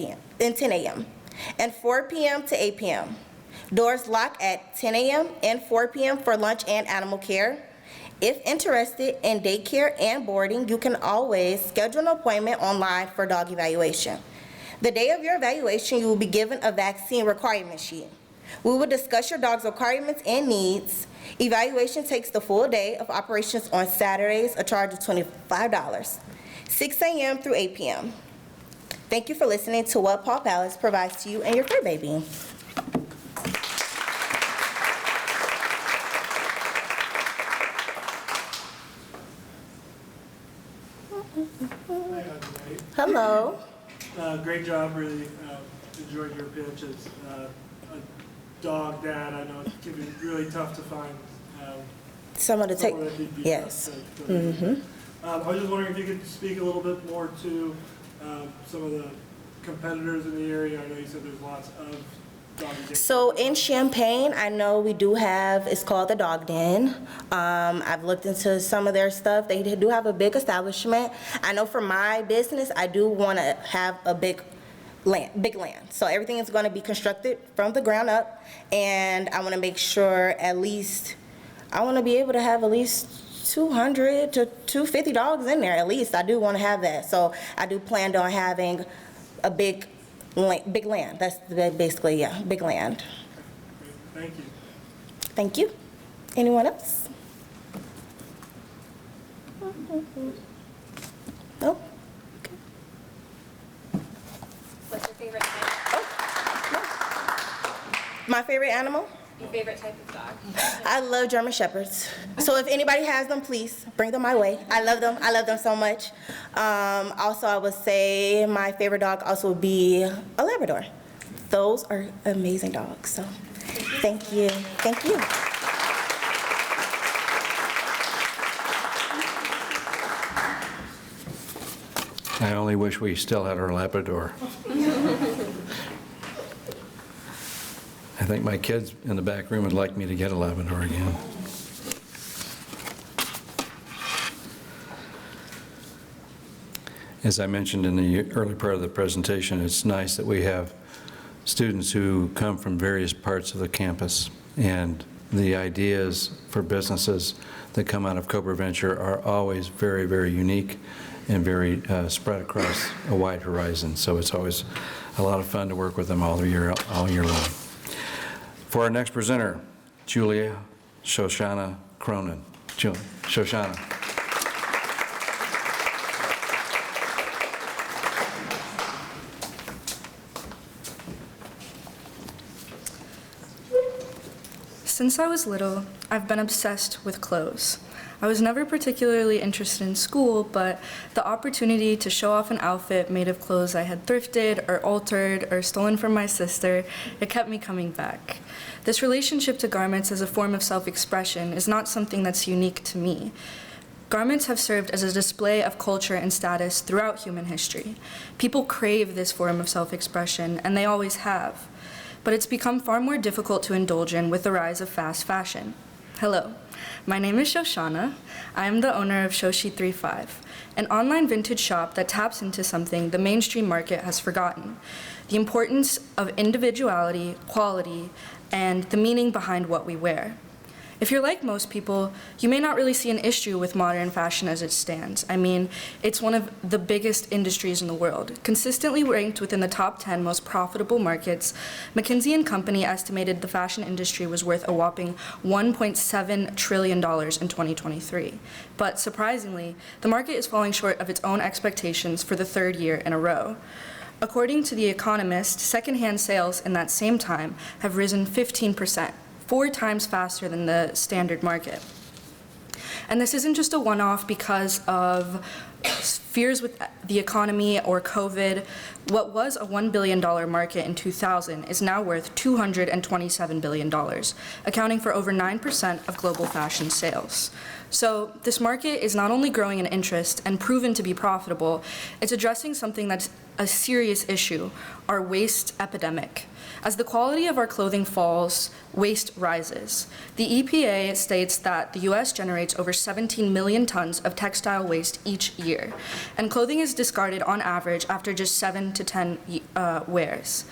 a.m. and 4 p.m. to 8 p.m. Doors lock at 10 a.m. and 4 p.m. for lunch and animal care. If interested in daycare and boarding, you can always schedule an appointment online for dog evaluation. The day of your evaluation, you will be given a vaccine requirement sheet. We will discuss your dog's requirements and needs. Evaluation takes the full day of operations on Saturdays, a charge of $25, 6 a.m. through 8 p.m. Thank you for listening to what Paw Palace provides to you and your fur baby. Hello. Great job, really enjoyed your pitch. As a dog dad, I know it can be really tough to find Someone to take, someone that you'd be yes. tough to I was just wondering if you could speak a little bit more to some of the competitors in the area. I know you said there's lots of dog daycare. So in Champaign, I know we do have, it's called the Dog Den. I've looked into some of their stuff. They do have a big establishment. I know for my business, I do want to have a big land. So everything is going to be constructed from the ground up, and I want to make sure I want to be able to have at least 200 to 250 dogs in there at least. I do want to have that. So I do plan on having a big land. That's basically, yeah, big land. Great, thank you. Thank you. Anyone else? No? What's your favorite type? My favorite animal? Your favorite type of dog? I love German Shepherds. So if anybody has them, please bring them my way. I love them. I love them so much. Also, I would say my favorite dog also would be a Labrador. Those are amazing dogs. So thank you. Thank you. I only wish we still had our Labrador. I think my kids in the back room would like me to get a Labrador again. As I mentioned in the early part of the presentation, it's nice that we have students who come from various parts of the campus, and the ideas for businesses that come out of Cobra Venture are always very, very unique and very spread across a wide horizon. So it's always a lot of fun to work with them all year long. For our next presenter, Julia Shoshana Cronin. Shoshana. Since I was little, I've been obsessed with clothes. I was never particularly interested in school, but the opportunity to show off an outfit made of clothes I had thrifted or altered or stolen from my sister, it kept me coming back. This relationship to garments as a form of self-expression is not something that's unique to me. Garments have served as a display of culture and status throughout human history. People crave this form of self-expression, and they always have. But it's become far more difficult to indulge in with the rise of fast fashion. Hello, my name is Shoshana. I am the owner of Shoshi35, an online vintage shop that taps into something the mainstream market has forgotten: the importance of individuality, quality, and the meaning behind what we wear. If you're like most people, you may not really see an issue with modern fashion as it stands. I mean, it's one of the biggest industries in the world. Consistently ranked within the top 10 most profitable markets, McKinsey & Company estimated the fashion industry was worth a whopping $1.7 trillion in 2023. But surprisingly, the market is falling short of its own expectations for the third year in a row. According to The Economist, secondhand sales in that same time have risen 15%. 4 times faster than the standard market. And this isn't just a one-off because of fears with the economy or COVID. What was a $1 billion market in 2000 is now worth $227 billion, accounting for over 9% of global fashion sales. So this market is not only growing in interest and proven to be profitable, it's addressing something that's a serious issue, our waste epidemic. As the quality of our clothing falls, waste rises. The EPA states that the US generates over 17 million tons of textile waste each year, and clothing is discarded on average after just 7 to 10 wears.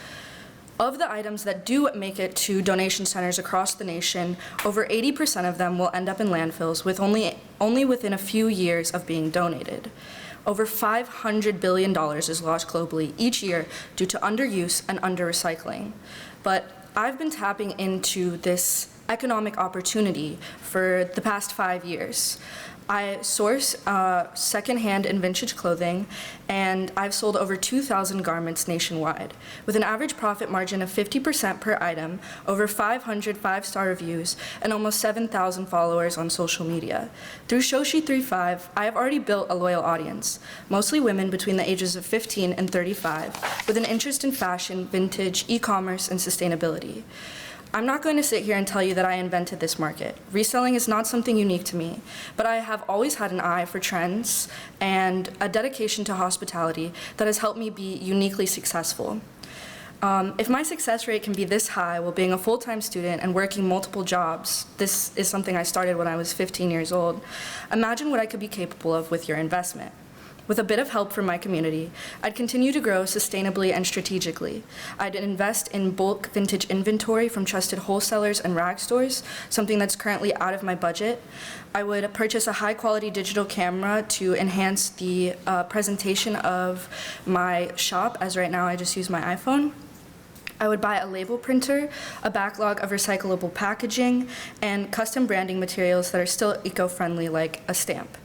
Of the items that do make it to donation centers across the nation, over 80% of them will end up in landfills with only within a few years of being donated. Over $500 billion is lost globally each year due to underuse and under-recycling. But I've been tapping into this economic opportunity for the past 5 years. I source secondhand and vintage clothing, and I've sold over 2,000 garments nationwide, with an average profit margin of 50% per item, over 500 5-star reviews, and almost 7,000 followers on social media. Through Shoshi35, I have already built a loyal audience, mostly women between the ages of 15 and 35, with an interest in fashion, vintage, e-commerce, and sustainability. I'm not going to sit here and tell you that I invented this market. Reselling is not something unique to me, but I have always had an eye for trends and a dedication to hospitality that has helped me be uniquely successful. If my success rate can be this high while being a full-time student and working multiple jobs, this is something I started when I was 15 years old, imagine what I could be capable of with your investment. With a bit of help from my community, I'd continue to grow sustainably and strategically. I'd invest in bulk vintage inventory from trusted wholesalers and rag stores, something that's currently out of my budget. I would purchase a high-quality digital camera to enhance the presentation of my shop, as right now I just use my iPhone. I would buy a label printer, a backlog of recyclable packaging, and custom branding materials that are still eco-friendly, like a stamp.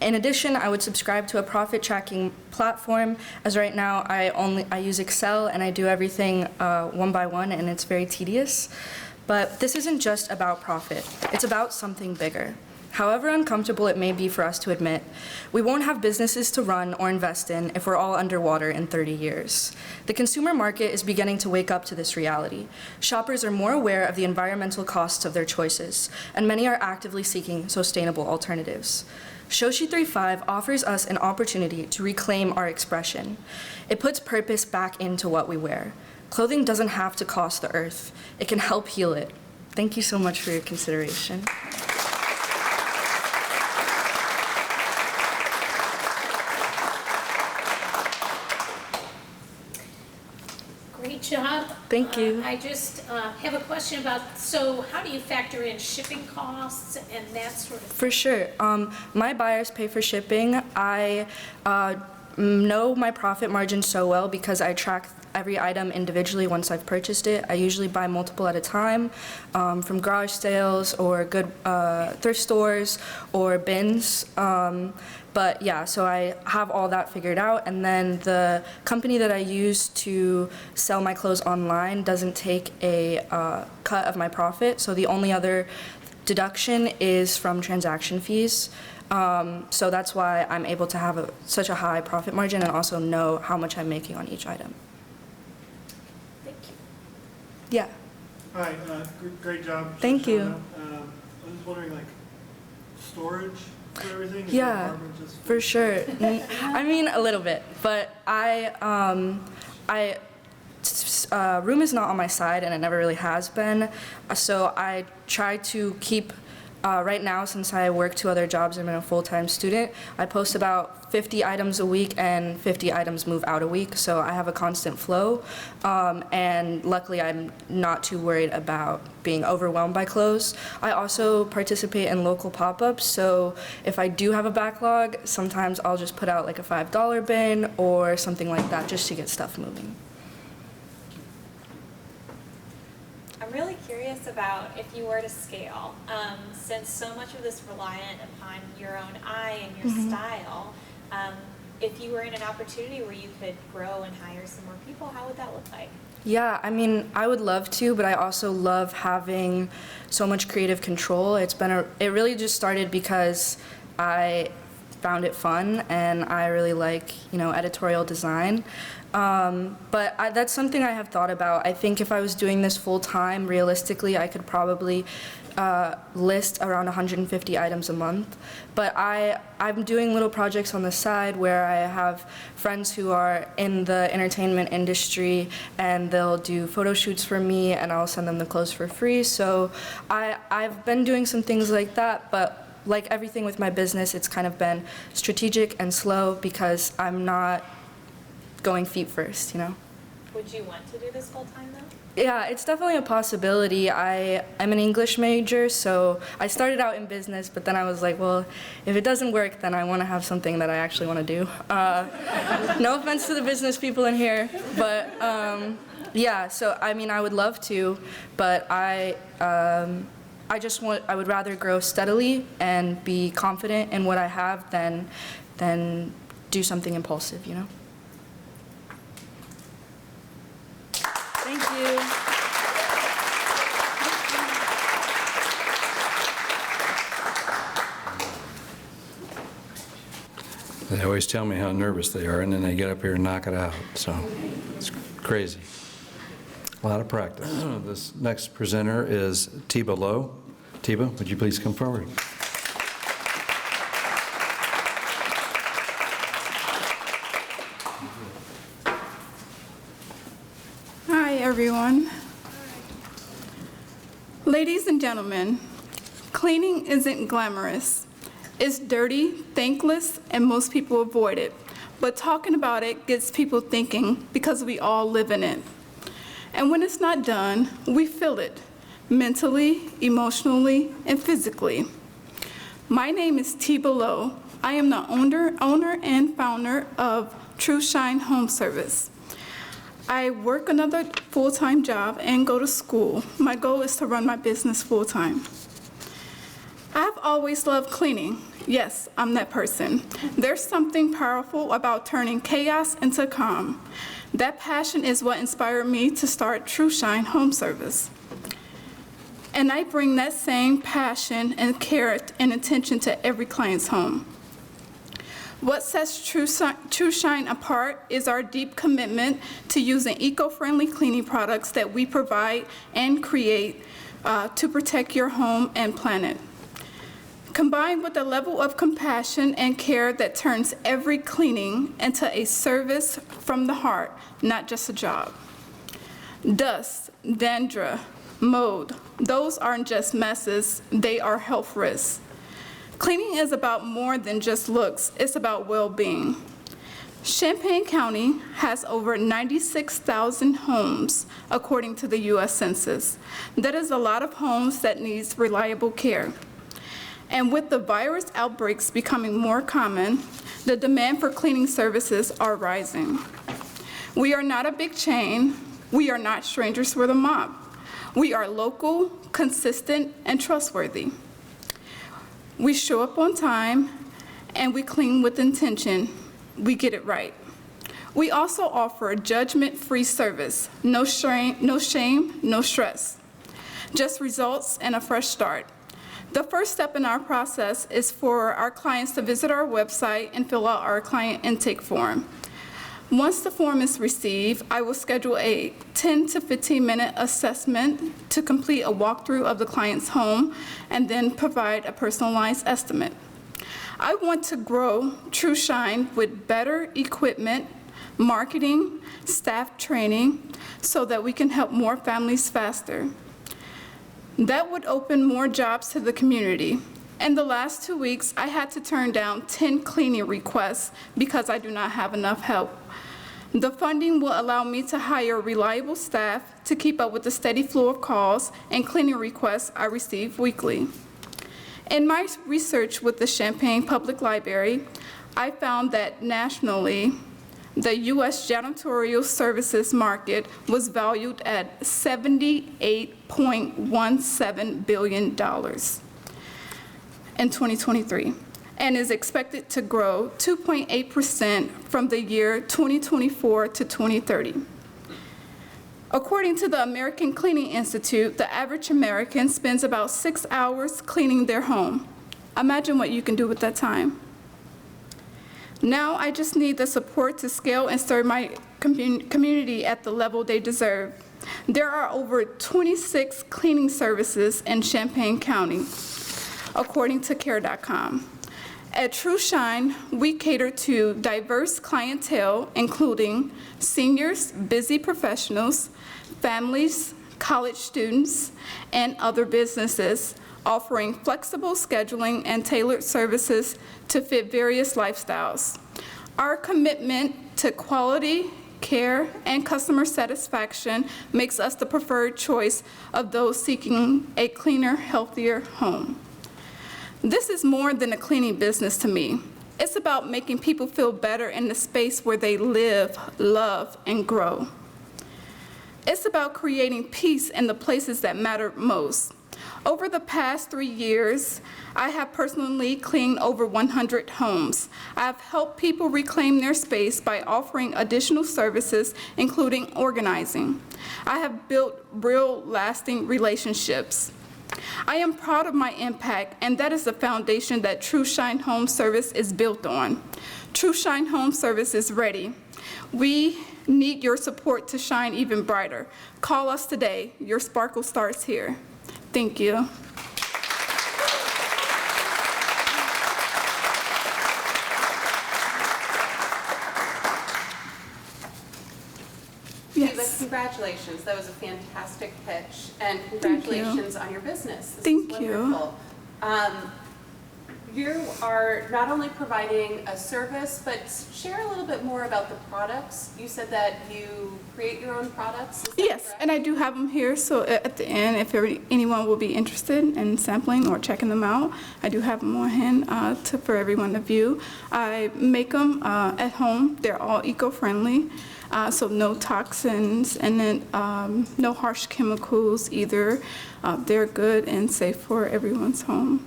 In addition, I would subscribe to a profit tracking platform, as right now I use Excel and I do everything one by one, and it's very tedious. But this isn't just about profit, it's about something bigger. However uncomfortable it may be for us to admit, we won't have businesses to run or invest in if we're all underwater in 30 years. The consumer market is beginning to wake up to this reality. Shoppers are more aware of the environmental costs of their choices, and many are actively seeking sustainable alternatives. Shoshi 3.5 offers us an opportunity to reclaim our expression. It puts purpose back into what we wear. Clothing doesn't have to cost the earth. It can help heal it. Thank you so much for your consideration. Great job. Thank you. I just have a question about, so how do you factor in shipping costs and that sort of thing? For sure. My buyers pay for shipping. I know my profit margin so well because I track every item individually once I've purchased it. I usually buy multiple at a time from garage sales or good thrift stores or bins. But yeah, so I have all that figured out, and then the company that I use to sell my clothes online doesn't take a cut of my profit, so the only other deduction is from transaction fees. So that's why I'm able to have such a high profit margin and also know how much I'm making on each item. Thank you. Yeah. Hi, great job. Thank you. I was just wondering, like, storage for everything? Is Yeah, your apartment just full? for sure. I mean, a little bit, but room is not on my side, and it never really has been. So I try to keep, right now, since I work 2 other jobs, I'm a full-time student, I post about 50 items a week, and 50 items move out a week, so I have a constant flow. And luckily, I'm not too worried about being overwhelmed by clothes. I also participate in local pop-ups, so if I do have a backlog, sometimes I'll just put out like a $5 bin or something like that just to get stuff moving. I'm really curious about if you were to scale, since so much of this is reliant upon your own eye and your style, if you were in an opportunity where you could grow and hire some more people, how would that look like? Yeah, I mean, I would love to, but I also love having so much creative control. It really just started because I found it fun and I really like, editorial design. But that's something I have thought about. I think if I was doing this full time, realistically, I could probably list around 150 items a month. But I'm doing little projects on the side where I have friends who are in the entertainment industry, and they'll do photo shoots for me, and I'll send them the clothes for free. So I've been doing some things like that, but like everything with my business, it's kind of been strategic and slow because I'm not going feet first, Would you want to do this full time though? Yeah, it's definitely a possibility. I'm an English major, so I started out in business, but then I was like, well, if it doesn't work, then I want to have something that I actually want to do. No offense to the business people in here, but yeah, so I mean, I would love to, but I would rather grow steadily and be confident in what I have than do something impulsive, Thank you. They always tell me how nervous they are, and then they get up here and knock it out. So it's crazy. A lot of practice. This next presenter is Tiba Lowe. Tiba, would you please come forward? Hi, everyone. Ladies and gentlemen, cleaning isn't glamorous. It's dirty, thankless, and most people avoid it. But talking about it gets people thinking because we all live in it. And when it's not done, we feel it, mentally, emotionally, and physically. My name is T. Below. I am the owner and founder of True Shine Home Service. I work another full-time job and go to school. My goal is to run my business full-time. I've always loved cleaning. Yes, I'm that person. There's something powerful about turning chaos into calm. That passion is what inspired me to start True Shine Home Service. And I bring that same passion and care and attention to every client's home. What sets True Shine apart is our deep commitment to using eco-friendly cleaning products that we provide and create to protect your home and planet. Combined with a level of compassion and care that turns every cleaning into a service from the heart, not just a job. Dust, dandruff, mold, those aren't just messes, they are health risks. Cleaning is about more than just looks, it's about well-being. Champaign County has over 96,000 homes, according to the U.S. Census. That is a lot of homes that needs reliable care. And with the virus outbreaks becoming more common, the demand for cleaning services are rising. We are not a big chain. We are not strangers with a mob. We are local, consistent, and trustworthy. We show up on time, and we clean with intention. We get it right. We also offer a judgment-free service. No shame, no stress. Just results and a fresh start. The first step in our process is for our clients to visit our website and fill out our client intake form. Once the form is received, I will schedule a 10 to 15-minute assessment to complete a walkthrough of the client's home and then provide a personalized estimate. I want to grow True Shine with better equipment, marketing, staff training, so that we can help more families faster. That would open more jobs to the community. In the last 2 weeks, I had to turn down 10 cleaning requests because I do not have enough help. The funding will allow me to hire reliable staff to keep up with the steady flow of calls and cleaning requests I receive weekly. In my research with the Champaign Public Library, I found that nationally, the U.S. janitorial services market was valued at $78.17 billion in 2023 and is expected to grow 2.8% from the year 2024 to 2030. According to the American Cleaning Institute, the average American spends about 6 hours cleaning their home. Imagine what you can do with that time. Now I just need the support to scale and serve my community at the level they deserve. There are over 26 cleaning services in Champaign County, according to Care.com. At True Shine, we cater to diverse clientele, including seniors, busy professionals, families, college students, and other businesses, offering flexible scheduling and tailored services to fit various lifestyles. Our commitment to quality, care, and customer satisfaction makes us the preferred choice of those seeking a cleaner, healthier home. This is more than a cleaning business to me. It's about making people feel better in the space where they live, love, and grow. It's about creating peace in the places that matter most. Over the past 3 years, I have personally cleaned over 100 homes. I have helped people reclaim their space by offering additional services, including organizing. I have built real, lasting relationships. I am proud of my impact, and that is the foundation that True Shine Home Service is built on. True Shine Home Service is ready. We need your support to shine even brighter. Call us today. Your sparkle starts here. Thank you. Yes. Congratulations. That was a fantastic pitch, and congratulations on your business. This Thank is you. wonderful. You are not only providing a service, but share a little bit more about the products. You said that you create your own products. Is that Yes, correct? and I do have them here, so at the end, if anyone will be interested in sampling or checking them out, I do have them on hand for everyone to view. I make them at home. They're all eco-friendly, so no toxins and then no harsh chemicals either. They're good and safe for everyone's home.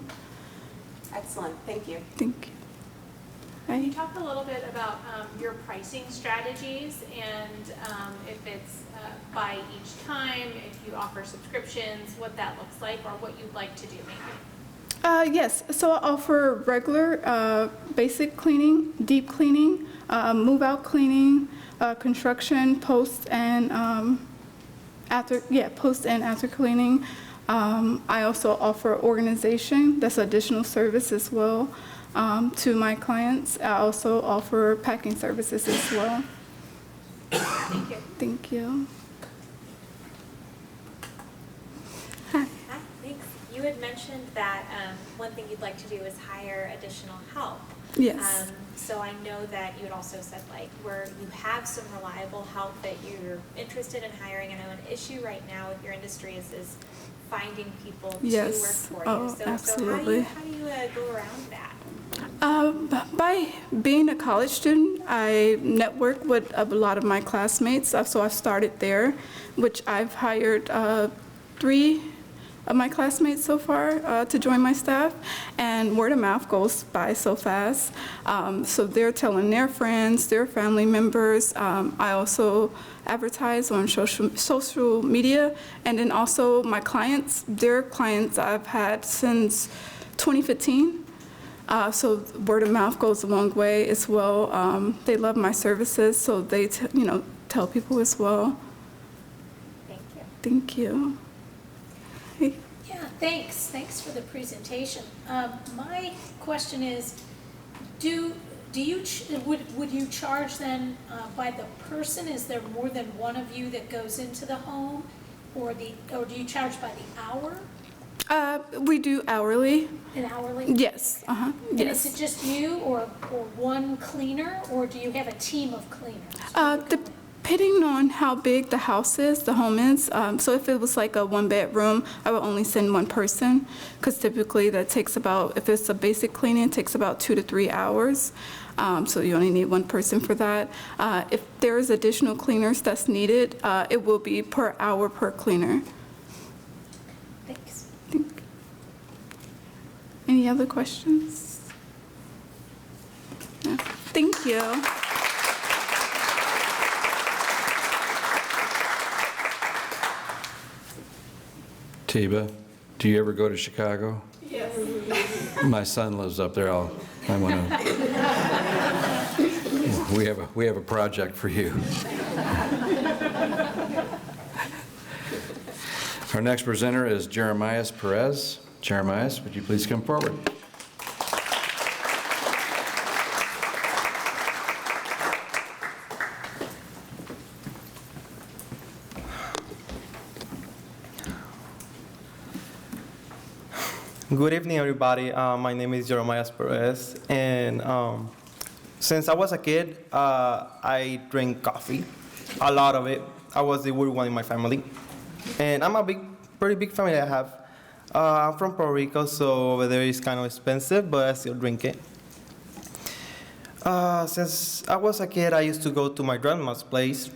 Excellent, thank you. Thank you. Can you talk a little bit about your pricing strategies and if it's by each time, if you offer subscriptions, what that looks like, or what you'd like to do maybe? Yes, so I offer regular basic cleaning, deep cleaning, move-out cleaning, construction, post and after cleaning. I also offer organization, that's additional service as well to my clients. I also offer packing services as well. Thank you. Thank you. Hi. Hi, thanks. You had mentioned that one thing you'd like to do is hire additional help. Yes. So I know that you had also said like where you have some reliable help that you're interested in hiring. I know an issue right now with your industry is finding people to Yes. work for you. Oh, So absolutely. how do you go around that? By being a college student, I network with a lot of my classmates, so I started there, which I've hired 3 of my classmates so far to join my staff, and word of mouth goes by so fast. So they're telling their friends, their family members. I also advertise on social media, and then also my clients, their clients I've had since 2015. So word of mouth goes a long way as well. They love my services, so they tell people as well. Thank you. Thank you. Hey. Yeah, thanks. Thanks for the presentation. My question is, would you charge then by the person? Is there more than one of you that goes into the home, or do you charge by the hour? We do hourly. An hourly? Yes. And Yes. is it just you or one cleaner, or do you have a team of cleaners? Depending on how big the house is, the home is. So if it was like a 1-bedroom, I would only send one person, because typically that takes about, if it's a basic cleaning, it takes about 2 to 3 hours. So you only need one person for that. If there is additional cleaners that's needed, it will be per hour per cleaner. Thanks. Any other questions? No. Thank you. Tiba, do you ever go to Chicago? Yes. My son lives up there. I want to. We have a project for you. Our next presenter is Jeremias Perez. Jeremias, would you please come forward? Good evening, everybody. My name is Jeremias Perez, and since I was a kid, I drink coffee, a lot of it. I was the weird one in my family, and I'm a pretty big family I have. I'm from Puerto Rico, so over there it's kind of expensive, but I still drink it. Since I was a kid, I used to go to my grandma's place,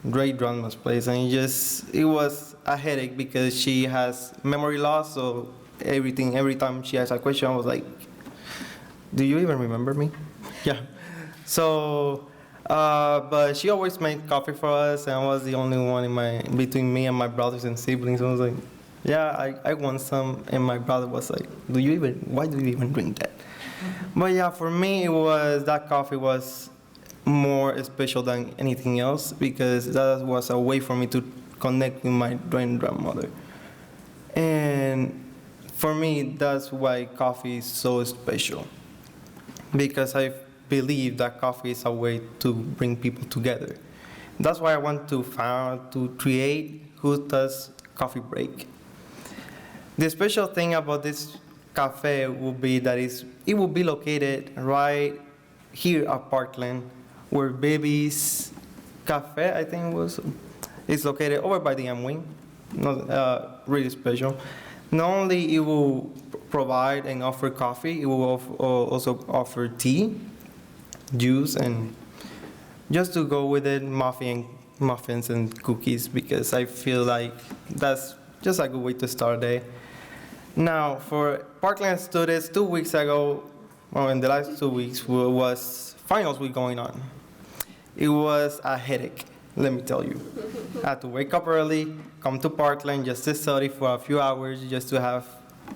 great grandma's place, and it was a headache because she has memory loss, so every time she asked a question, I was like, do you even remember me? Yeah. So, but she always made coffee for us, and I was the only one between me and my brothers and siblings. I was like, yeah, I want some, and my brother was like, why do you even drink that? But yeah, for me, that coffee was more special than anything else, because that was a way for me to connect with my grandmother. And for me, that's why coffee is so special, because I believe that coffee is a way to bring people together. That's why I want to create Who Does Coffee Break. The special thing about this cafe will be that it will be located right here at Parkland, where Baby's Cafe, I think is located over by the M Wing. Not really special. Not only it will provide and offer coffee, it will also offer tea, juice, and just to go with it, muffins and cookies, because I feel like that's just a good way to start a day. Now, for Parkland students, 2 weeks ago, well, in the last 2 weeks, was finals week going on. It was a headache, let me tell you. I had to wake up early, come to Parkland just to study for a few hours, just to have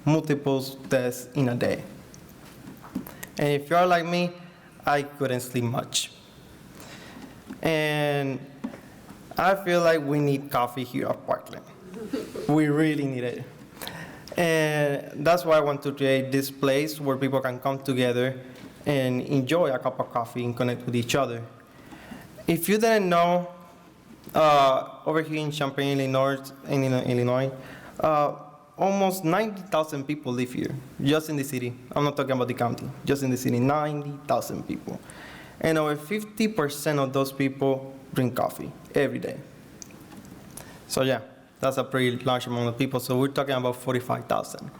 multiple tests in a day. And if you're like me, I couldn't sleep much. And I feel like we need coffee here at Parkland. We really need it. And that's why I want to create this place where people can come together and enjoy a cup of coffee and connect with each other. If you didn't know, over here in Champaign, Illinois, almost 90,000 people live here, just in the city. I'm not talking about the county, just in the city, 90,000 people. And over 50% of those people drink coffee every day. So yeah, that's a pretty large amount of people. So we're talking about 45,000.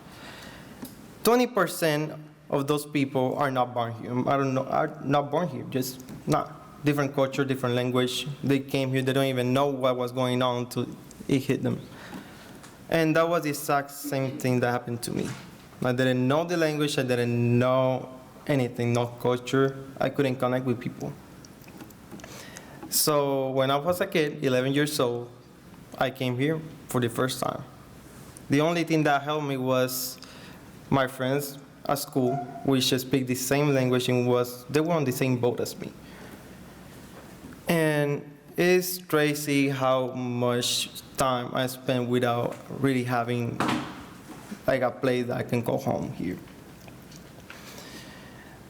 20% of those people are not born here. Are not born here, just not. Different culture, different language. They came here, they don't even know what was going on until it hit them. And that was the exact same thing that happened to me. I didn't know the language, I didn't know anything, no culture. I couldn't connect with people. So when I was a kid, 11 years old, I came here for the first time. The only thing that helped me was my friends at school, which speak the same language and they were on the same boat as me. And it's crazy how much time I spent without really having like a place that I can go home here.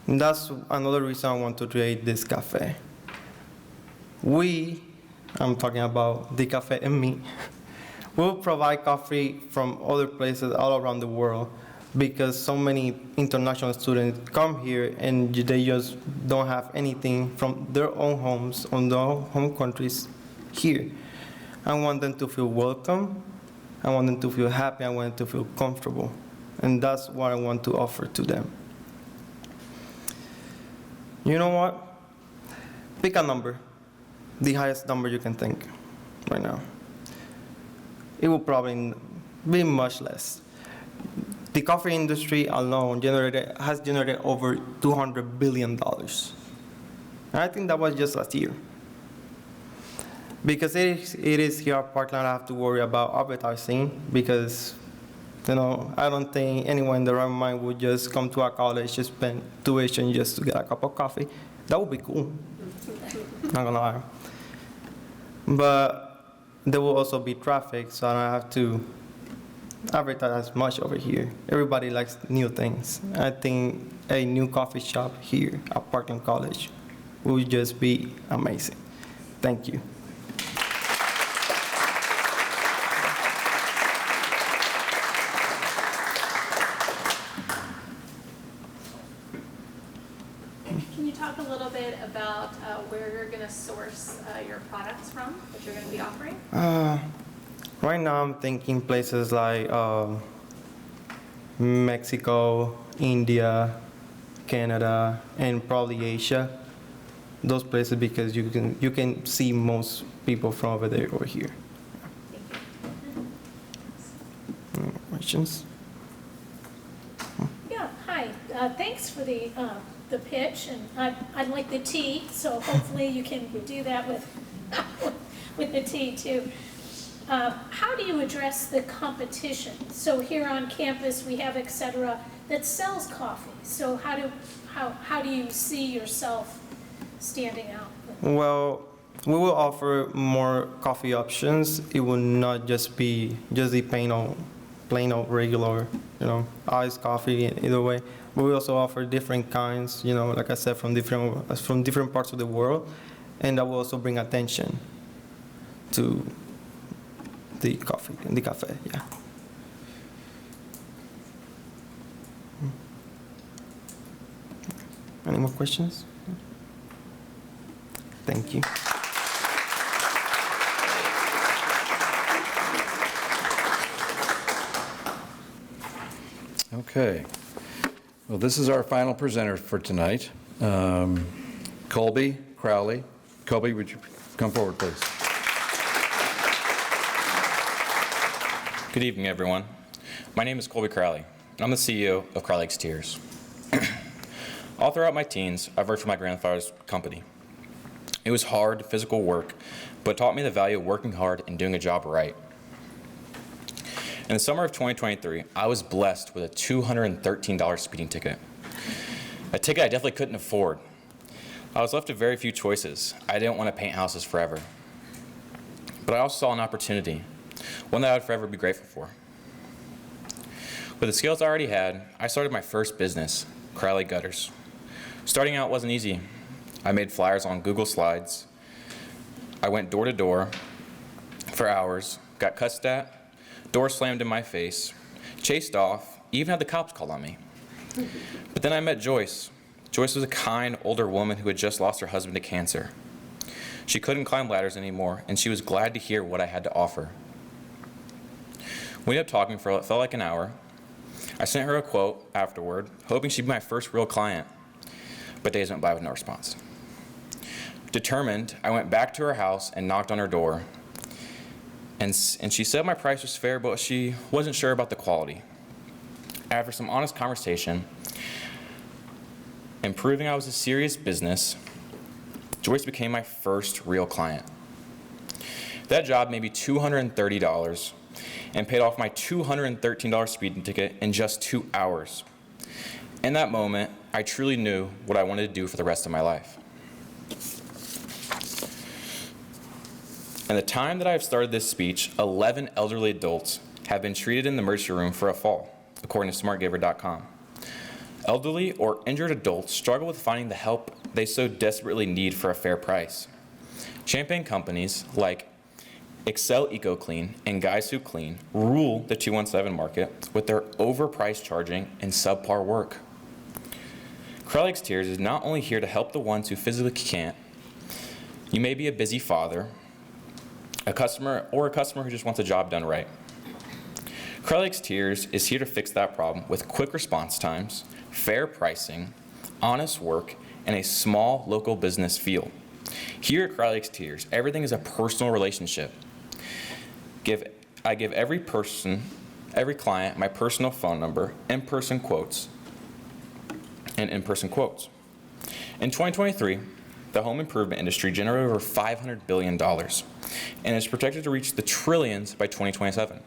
And that's another reason I want to create this cafe. I'm talking about the cafe and me, we'll provide coffee from other places all around the world, because so many international students come here and they just don't have anything from their own homes, on their own home countries here. I want them to feel welcome, I want them to feel happy, I want them to feel comfortable. And that's what I want to offer to them. You know what? Pick a number, the highest number you can think right now. It will probably be much less. The coffee industry alone has generated over $200 billion. And I think that was just last year. Because it is here at Parkland, I have to worry about advertising, because I don't think anyone in their right mind would just come to our college, just spend tuition just to get a cup of coffee. That would be cool, not gonna lie. But there will also be traffic, so I don't have to advertise as much over here. Everybody likes new things. I think a new coffee shop here at Parkland College would just be amazing. Thank you. Can you talk a little bit about where you're going to source your products from that you're going to be offering? Right now I'm thinking places like Mexico, India, Canada, and probably Asia. Those places, because you can see most people from over there over here. Any questions? Yeah, hi. Thanks for the pitch, and I'd like the tea, so hopefully you can do that with the tea too. How do you address the competition? So here on campus we have et cetera that sells coffee. So how do you see yourself standing out? Well, we will offer more coffee options. It will not just be the plain old regular, iced coffee either way. But we also offer different kinds, like I said, from different parts of the world, and that will also bring attention to the cafe, yeah. Any more questions? Thank you. Okay. Well, this is our final presenter for tonight. Colby Crowley. Colby, would you come forward, please? Good evening, everyone. My name is Colby Crowley. I'm the CEO of Crowley's Tears. All throughout my teens, I've worked for my grandfather's company. It was hard, physical work, but it taught me the value of working hard and doing a job right. In the summer of 2023, I was blessed with a $213 speeding ticket, a ticket I definitely couldn't afford. I was left with very few choices. I didn't want to paint houses forever. But I also saw an opportunity, one that I would forever be grateful for. With the skills I already had, I started my first business, Crowley Gutters. Starting out wasn't easy. I made flyers on Google Slides. I went door to door for hours, got cussed at, door slammed in my face, chased off, even had the cops called on me. But then I met Joyce. Joyce was a kind, older woman who had just lost her husband to cancer. She couldn't climb ladders anymore, and she was glad to hear what I had to offer. We ended up talking for what felt like an hour. I sent her a quote afterward, hoping she'd be my first real client, but days went by with no response. Determined, I went back to her house and knocked on her door. And she said my price was fair, but she wasn't sure about the quality. After some honest conversation and proving I was a serious business, Joyce became my first real client. That job made me $230 and paid off my $213 speeding ticket in just 2 hours. In that moment, I truly knew what I wanted to do for the rest of my life. In the time that I have started this speech, 11 elderly adults have been treated in the emergency room for a fall, according to smartgiver.com. Elderly or injured adults struggle with finding the help they so desperately need for a fair price. Champagne companies like Excel EcoClean and Guys Who Clean rule the 217 market with their overpriced charging and subpar work. Crowley's Tears is not only here to help the ones who physically can't. You may be a busy father, a customer who just wants a job done right. Crowley's Tears is here to fix that problem with quick response times, fair pricing, honest work, and a small local business feel. Here at Crowley's Tears, everything is a personal relationship. I give every client my personal phone number, in-person quotes. In 2023, the home improvement industry generated over $500 billion and is projected to reach the trillions by 2027,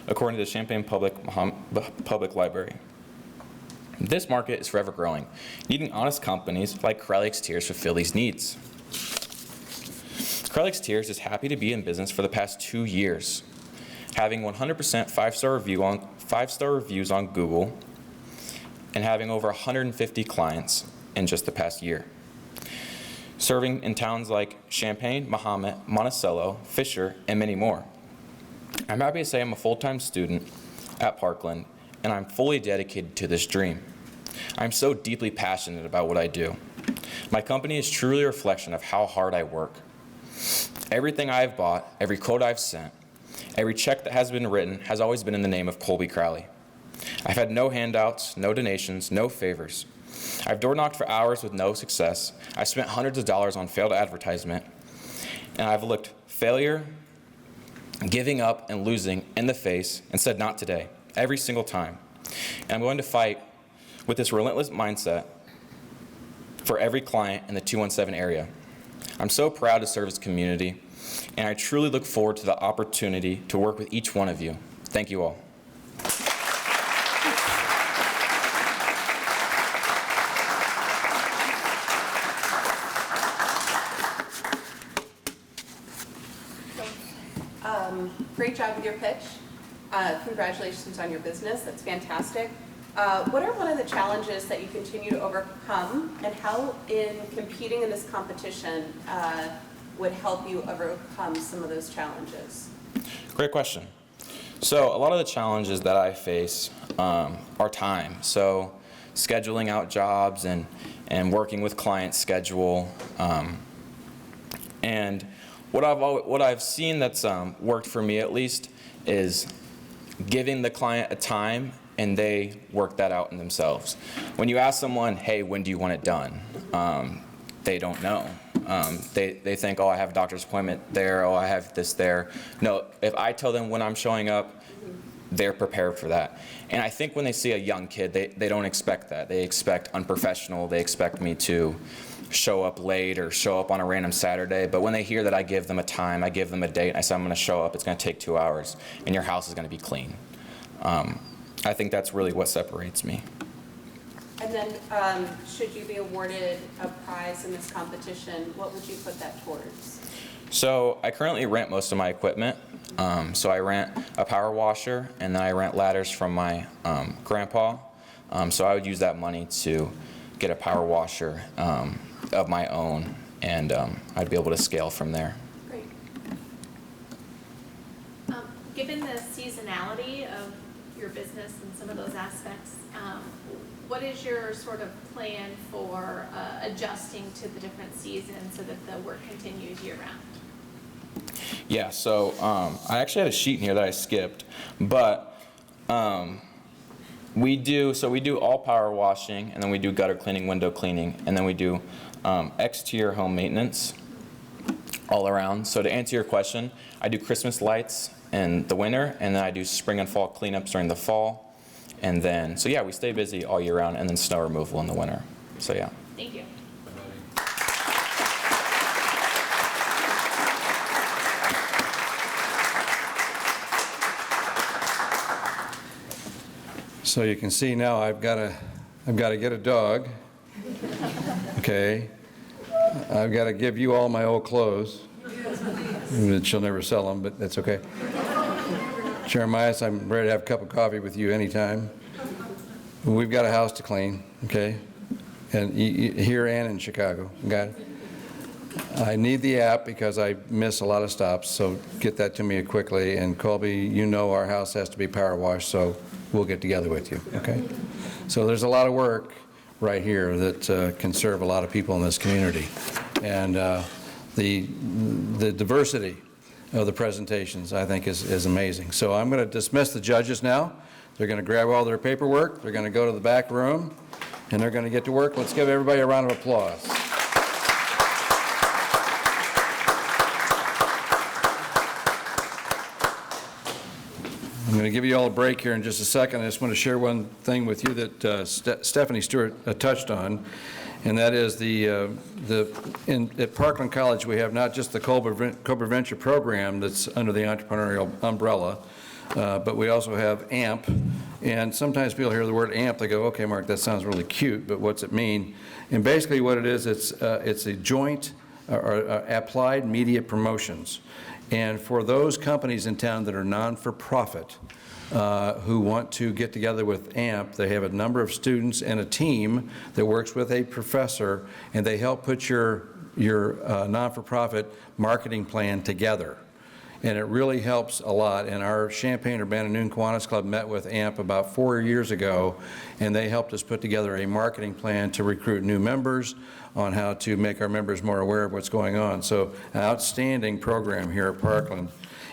according to the Champaign Public Library. This market is forever growing, needing honest companies like Crowley's Tears to fill these needs. Crowley's Tears is happy to be in business for the past 2 years, having 100% five-star reviews on Google and having over 150 clients in just the past year. Serving in towns like Champaign, Mahomet, Monticello, Fisher, and many more. I'm happy to say I'm a full-time student at Parkland, and I'm fully dedicated to this dream. I'm so deeply passionate about what I do. My company is truly a reflection of how hard I work. Everything I've bought, every quote I've sent, every check that has been written has always been in the name of Colby Crowley. I've had no handouts, no donations, no favors. I've door knocked for hours with no success. I spent hundreds of dollars on failed advertisement, and I've looked failure, giving up, and losing in the face and said, not today, every single time. And I'm going to fight with this relentless mindset for every client in the 217 area. I'm so proud to serve this community, and I truly look forward to the opportunity to work with each one of you. Thank you all. Great job with your pitch. Congratulations on your business. That's fantastic. What are one of the challenges that you continue to overcome, and how in competing in this competition would help you overcome some of those challenges? Great question. So a lot of the challenges that I face are time. So scheduling out jobs and and working with client schedule. And what I've seen that's worked for me at least is giving the client a time and they work that out in themselves. When you ask someone, hey, when do you want it done? They don't know. They think, oh, I have a doctor's appointment there, oh, I have this there. No, if I tell them when I'm showing up, they're prepared for that. And I think when they see a young kid, they don't expect that. They expect unprofessional, they expect me to show up late or show up on a random Saturday. But when they hear that I give them a time, I give them a date, I say I'm gonna show up, it's gonna take 2 hours, and your house is gonna be clean. I think that's really what separates me. And then, should you be awarded a prize in this competition, what would you put that towards? So I currently rent most of my equipment. So I rent a power washer, and then I rent ladders from my grandpa. So I would use that money to get a power washer of my own, and I'd be able to scale from there. Great. Given the seasonality of your business and some of those aspects, what is your sort of plan for adjusting to the different seasons so that the work continues year-round? Yeah, so I actually had a sheet in here that I skipped, but we do all power washing, and then we do gutter cleaning, window cleaning, and then we do exterior home maintenance all around. So to answer your question, I do Christmas lights in the winter, and then I do spring and fall cleanups during the fall. And then, so yeah, we stay busy all year round, and then snow removal in the winter. So yeah. Thank you. So you can see now I've got to get a dog. Okay. I've got to give you all my old clothes. She'll never sell them, but that's okay. Jeremiah, I'm ready to have a cup of coffee with you anytime. We've got a house to clean, okay? And here and in Chicago, got it? I need the app because I miss a lot of stops, so get that to me quickly. And Colby, you know our house has to be power washed, so we'll get together with you, okay? So there's a lot of work right here that can serve a lot of people in this community. And the diversity of the presentations, I think, is amazing. So I'm going to dismiss the judges now. They're going to grab all their paperwork. They're going to go to the back room, and they're going to get to work. Let's give everybody a round of applause. I'm going to give you all a break here in just a second. I just want to share one thing with you that Stephanie Stewart touched on, and that is at Parkland College we have not just the Cobra Venture program that's under the entrepreneurial umbrella, but we also have AMP. And sometimes people hear the word AMP, they go, okay, Mark, that sounds really cute, but what's it mean? And basically what it is, it's a joint or applied media promotions. And for those companies in town that are non-for-profit who want to get together with AMP, they have a number of students and a team that works with a professor, and they help put your non-for-profit marketing plan together. And it really helps a lot. And our Champaign-Urbana-Noon Kiwanis Club met with AMP about 4 years ago, and they helped us put together a marketing plan to recruit new members on how to make our members more aware of what's going on. So an outstanding program here at Parkland.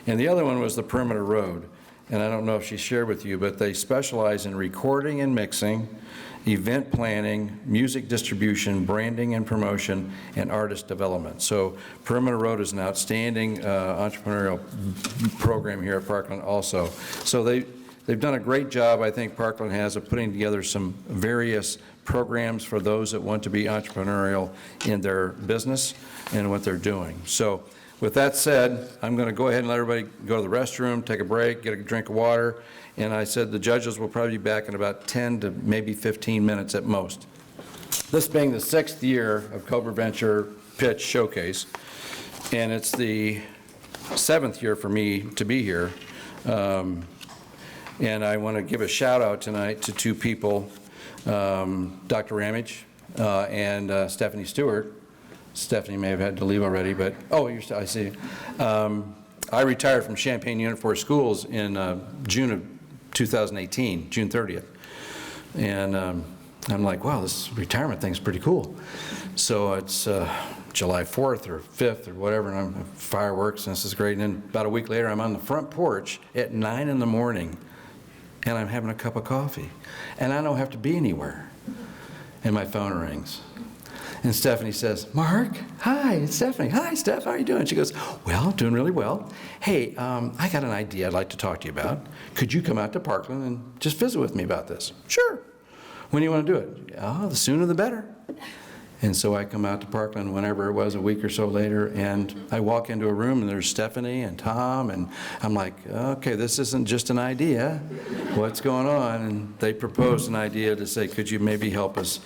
And the other one was the Perimeter Road. And I don't know if she shared with you, but they specialize in recording and mixing, event planning, music distribution, branding and promotion, and artist development. So Perimeter Road is an outstanding entrepreneurial program here at Parkland also. So they've done a great job, I think Parkland has, of putting together some various programs for those that want to be entrepreneurial in their business and what they're doing. So with that said, I'm going to go ahead and let everybody go to the restroom, take a break, get a drink of water, and I said the judges will probably be back in about 10 to maybe 15 minutes at most. This being the 6th year of Cobra Venture Pitch Showcase, and it's the 7th year for me to be here. And I want to give a shout out tonight to two people, Dr. Ramage and Stephanie Stewart. Stephanie may have had to leave already, but, oh, I see. I retired from Champaign Unit 4 Schools in June of 2018, June 30th. And I'm like, wow, this retirement thing's pretty cool. So it's July 4th or 5th or whatever, and I'm fireworks, and this is great. And then about a week later, I'm on the front porch at 9 in the morning, and I'm having a cup of coffee. And I don't have to be anywhere. And my phone rings. And Stephanie says, Mark, hi, it's Stephanie. Hi, Steph, how are you doing? She goes, well, doing really well. Hey, I got an idea I'd like to talk to you about. Could you come out to Parkland and just visit with me about this? Sure. When do you want to do it? Oh, the sooner the better. And so I come out to Parkland whenever it was, a week or so later, and I walk into a room and there's Stephanie and Tom, and I'm like, okay, this isn't just an idea. What's going on? And they proposed an idea to say, could you maybe help us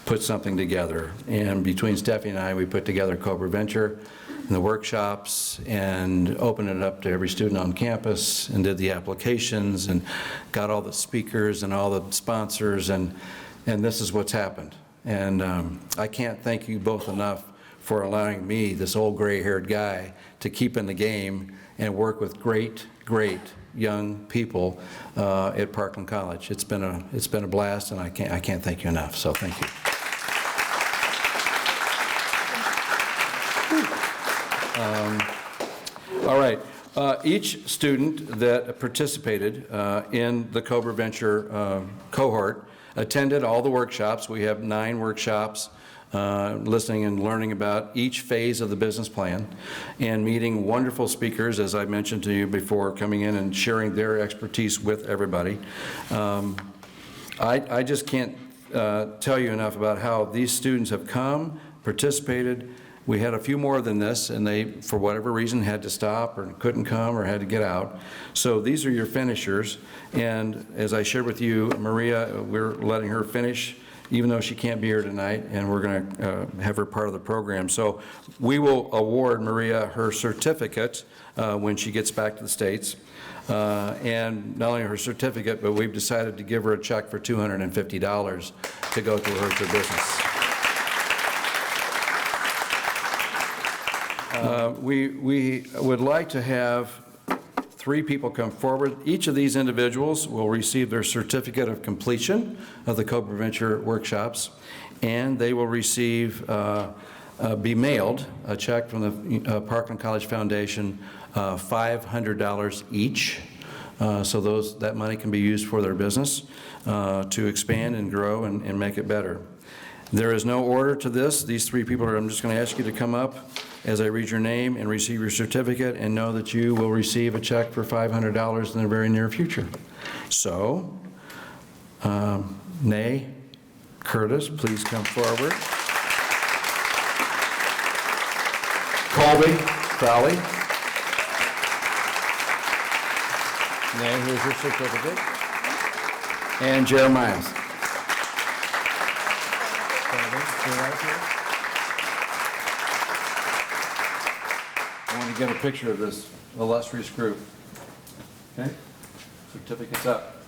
put something together? And between Stephanie and I, we put together Cobra Venture and the workshops and opened it up to every student on campus and did the applications and got all the speakers and all the sponsors, and this is what's happened. And I can't thank you both enough for allowing me, this old gray-haired guy, to keep in the game and work with great, great young people at Parkland College. It's been a blast, and I can't thank you enough. So thank you. All right. Each student that participated in the Cobra Venture cohort attended all the workshops. We have 9 workshops, listening and learning about each phase of the business plan and meeting wonderful speakers, as I mentioned to you before, coming in and sharing their expertise with everybody. I just can't tell you enough about how these students have come, participated. We had a few more than this, and they, for whatever reason, had to stop or couldn't come or had to get out. So these are your finishers, and as I shared with you, Maria, we're letting her finish, even though she can't be here tonight, and we're going to have her part of the program. So we will award Maria her certificate when she gets back to the States. And not only her certificate, but we've decided to give her a check for $250 to go towards her business. We would like to have 3 people come forward. Each of these individuals will receive their certificate of completion of the Cobra Venture workshops, and they will receive, be mailed a check from the Parkland College Foundation, $500 each. So that money can be used for their business to expand and grow and make it better. There is no order to this. These 3 people I'm just going to ask you to come up as I read your name and receive your certificate, and know that you will receive a check for $500 in the very near future. So, Nay Curtis, please come forward. Colby Crowley. Nay, here's your certificate. And Jeremiah. I want to get a picture of this illustrious group. Okay? Certificates up.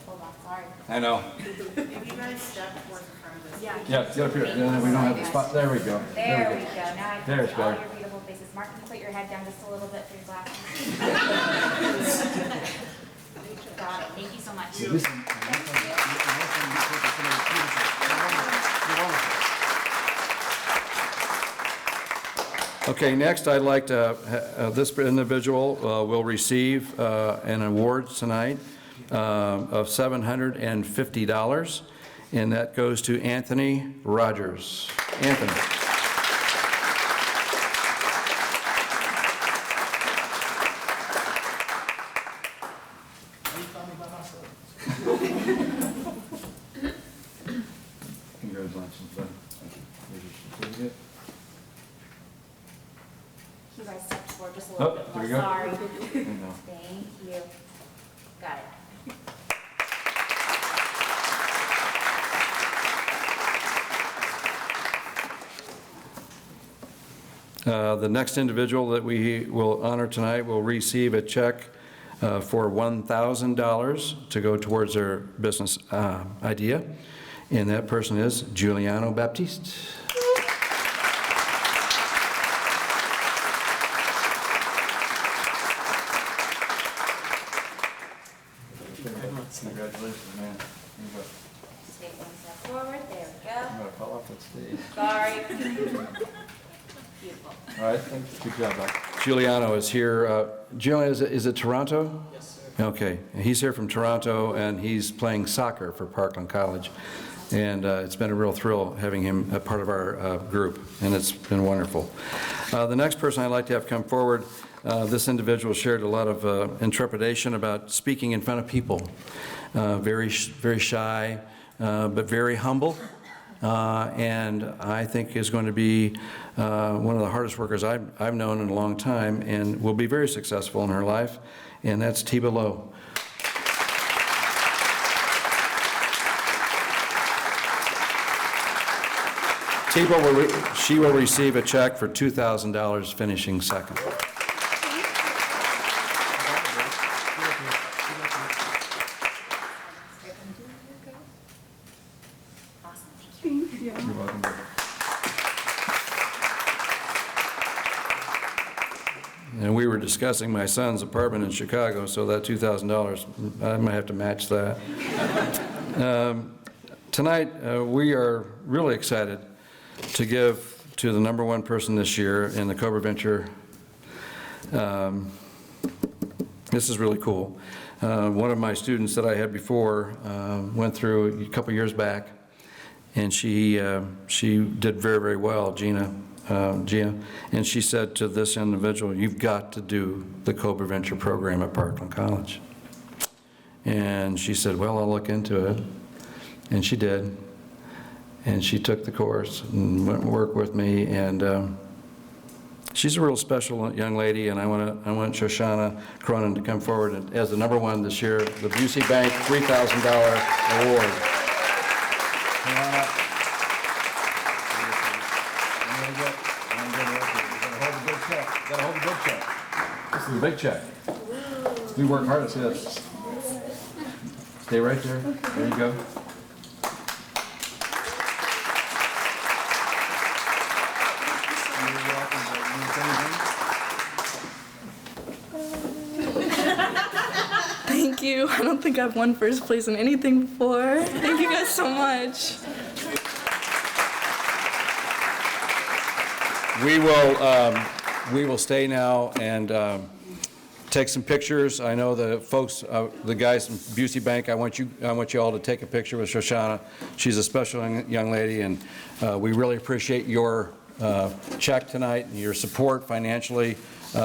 Hold on, sorry. I know. If you guys step towards the front of this. Yeah, get up here. We don't have the spot. There we go. There we go. Now I There's can see all better. your beautiful faces. Mark, can you put your head down just a little bit through your glasses? Got it. Thank you so much. Okay, next I'd like to, this individual will receive an award tonight of $750, and that goes to Anthony Rogers. Anthony. Congratulations, bud. Here's your certificate. You guys stepped forward just a little bit there more. we go. Sorry. There you go. Thank you. Got it. The next individual that we will honor tonight will receive a check for $1,000 to go towards their business idea, and that person is Giuliano Baptiste. Congratulations, man. All right, thanks. Good job, Doc. Giuliano is here. Giuliano, is it Toronto? Yes, sir. Okay, he's here from Toronto, and he's playing soccer for Parkland College. And it's been a real thrill having him a part of our group, and it's been wonderful. The next person I'd like to have come forward, this individual shared a lot of intrepidation about speaking in front of people. Very shy, but very humble. And I think is going to be one of the hardest workers I've known in a long time, and will be very successful in her life, and that's Tiba Lowe. Tiba she will receive a check for $2,000, finishing second. And we were discussing my son's apartment in Chicago, so that $2,000, I might have to match that. Tonight, we are really excited to give to the #1 person this year in the Cobra Venture. This is really cool. One of my students that I had before went through a couple years back, and she did very, very well, Gia, and she said to this individual, "You've got to do the Cobra Venture program at Parkland College." And she said, "Well, I'll look into it." And she did. And she took the course and went and worked with me, and she's a real special young lady, and I want Shoshana Cronin to come forward as the #1 this year, the Busey Bank $3,000 award. Gotta hold the big check. This is the big check. We work hard to see this. Stay right there. There you go. Thank you. I don't think I've won first place in anything before. Thank you guys so much. We will stay now and take some pictures. I know the folks, the guys from Busey Bank, I want you all to take a picture with Shoshana. She's a special young lady, and we really appreciate your check tonight and your support financially.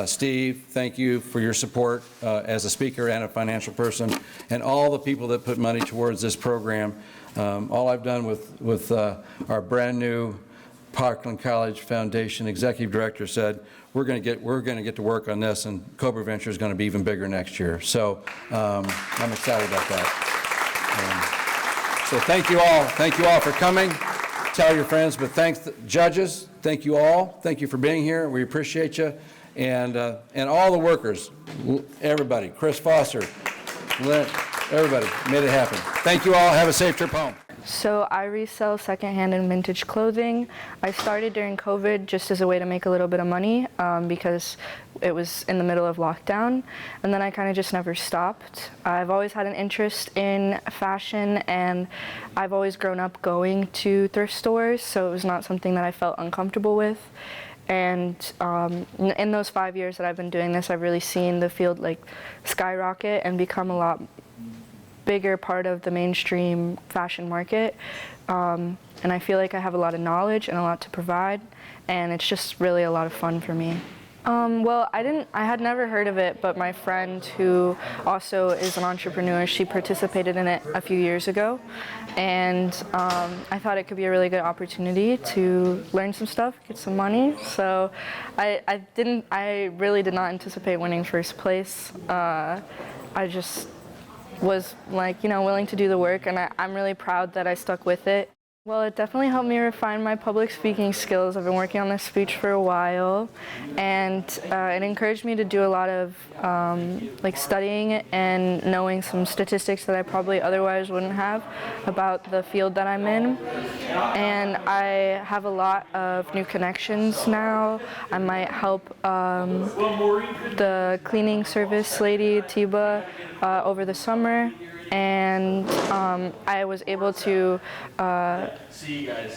Steve, thank you for your support as a speaker and a financial person, and all the people that put money towards this program. All I've done with our brand new Parkland College Foundation executive director said, we're going to get to work on this, and Cobra Venture is going to be even bigger next year. So I'm excited about that. So thank you all for coming. Tell your friends, but thanks judges. Thank you all. Thank you for being here. We appreciate you, and all the workers, everybody, Chris Foster, Lynn, everybody made it happen. Thank you all. Have a safe trip home. So I resell secondhand and vintage clothing. I started during COVID just as a way to make a little bit of money because it was in the middle of lockdown, and then I kind of just never stopped. I've always had an interest in fashion, and I've always grown up going to thrift stores, so it was not something that I felt uncomfortable with. And in those 5 years that I've been doing this, I've really seen the field like skyrocket and become a lot bigger part of the mainstream fashion market, and I feel like I have a lot of knowledge and a lot to provide, and it's just really a lot of fun for me. Well, I had never heard of it, but my friend who also is an entrepreneur, she participated in it a few years ago, and I thought it could be a really good opportunity to learn some stuff, get some money. So I really did not anticipate winning first place. I just was willing to do the work, and I'm really proud that I stuck with it. Well, it definitely helped me refine my public speaking skills. I've been working on this speech for a while, and it encouraged me to do a lot of studying and knowing some statistics that I probably otherwise wouldn't have about the field that I'm in. And I have a lot of new connections now. I might help the cleaning service lady, Tiba, over the summer. and I was able to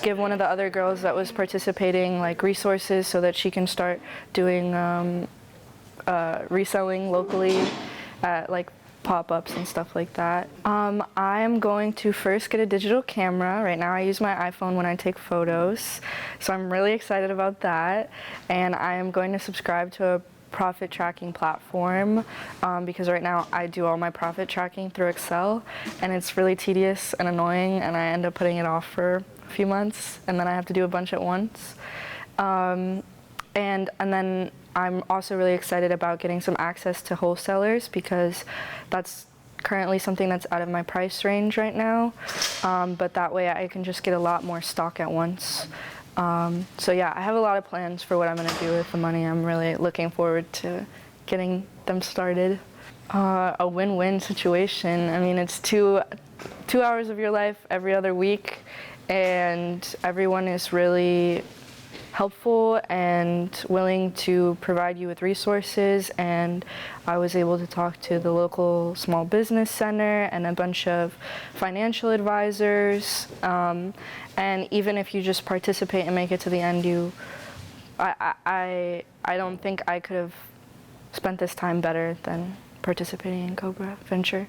give one of the other girls that was participating like resources so that she can start doing reselling locally at like pop-ups and stuff like that. I'm going to first get a digital camera. Right now I use my iPhone when I take photos, so I'm really excited about that. And I am going to subscribe to a profit tracking platform because right now I do all my profit tracking through Excel, and it's really tedious and annoying, and I end up putting it off for a few months, and then I have to do a bunch at once. And then I'm also really excited about getting some access to wholesalers because that's currently something that's out of my price range right now, but that way I can just get a lot more stock at once. So yeah, I have a lot of plans for what I'm going to do with the money. I'm really looking forward to getting them started. A win-win situation. I mean, it's two hours of your life every other week, and everyone is really helpful and willing to provide you with resources, and I was able to talk to the local small business center and a bunch of financial advisors, and even if you just participate and make it to the end, I don't think I could have spent this time better than participating in Cobra Venture.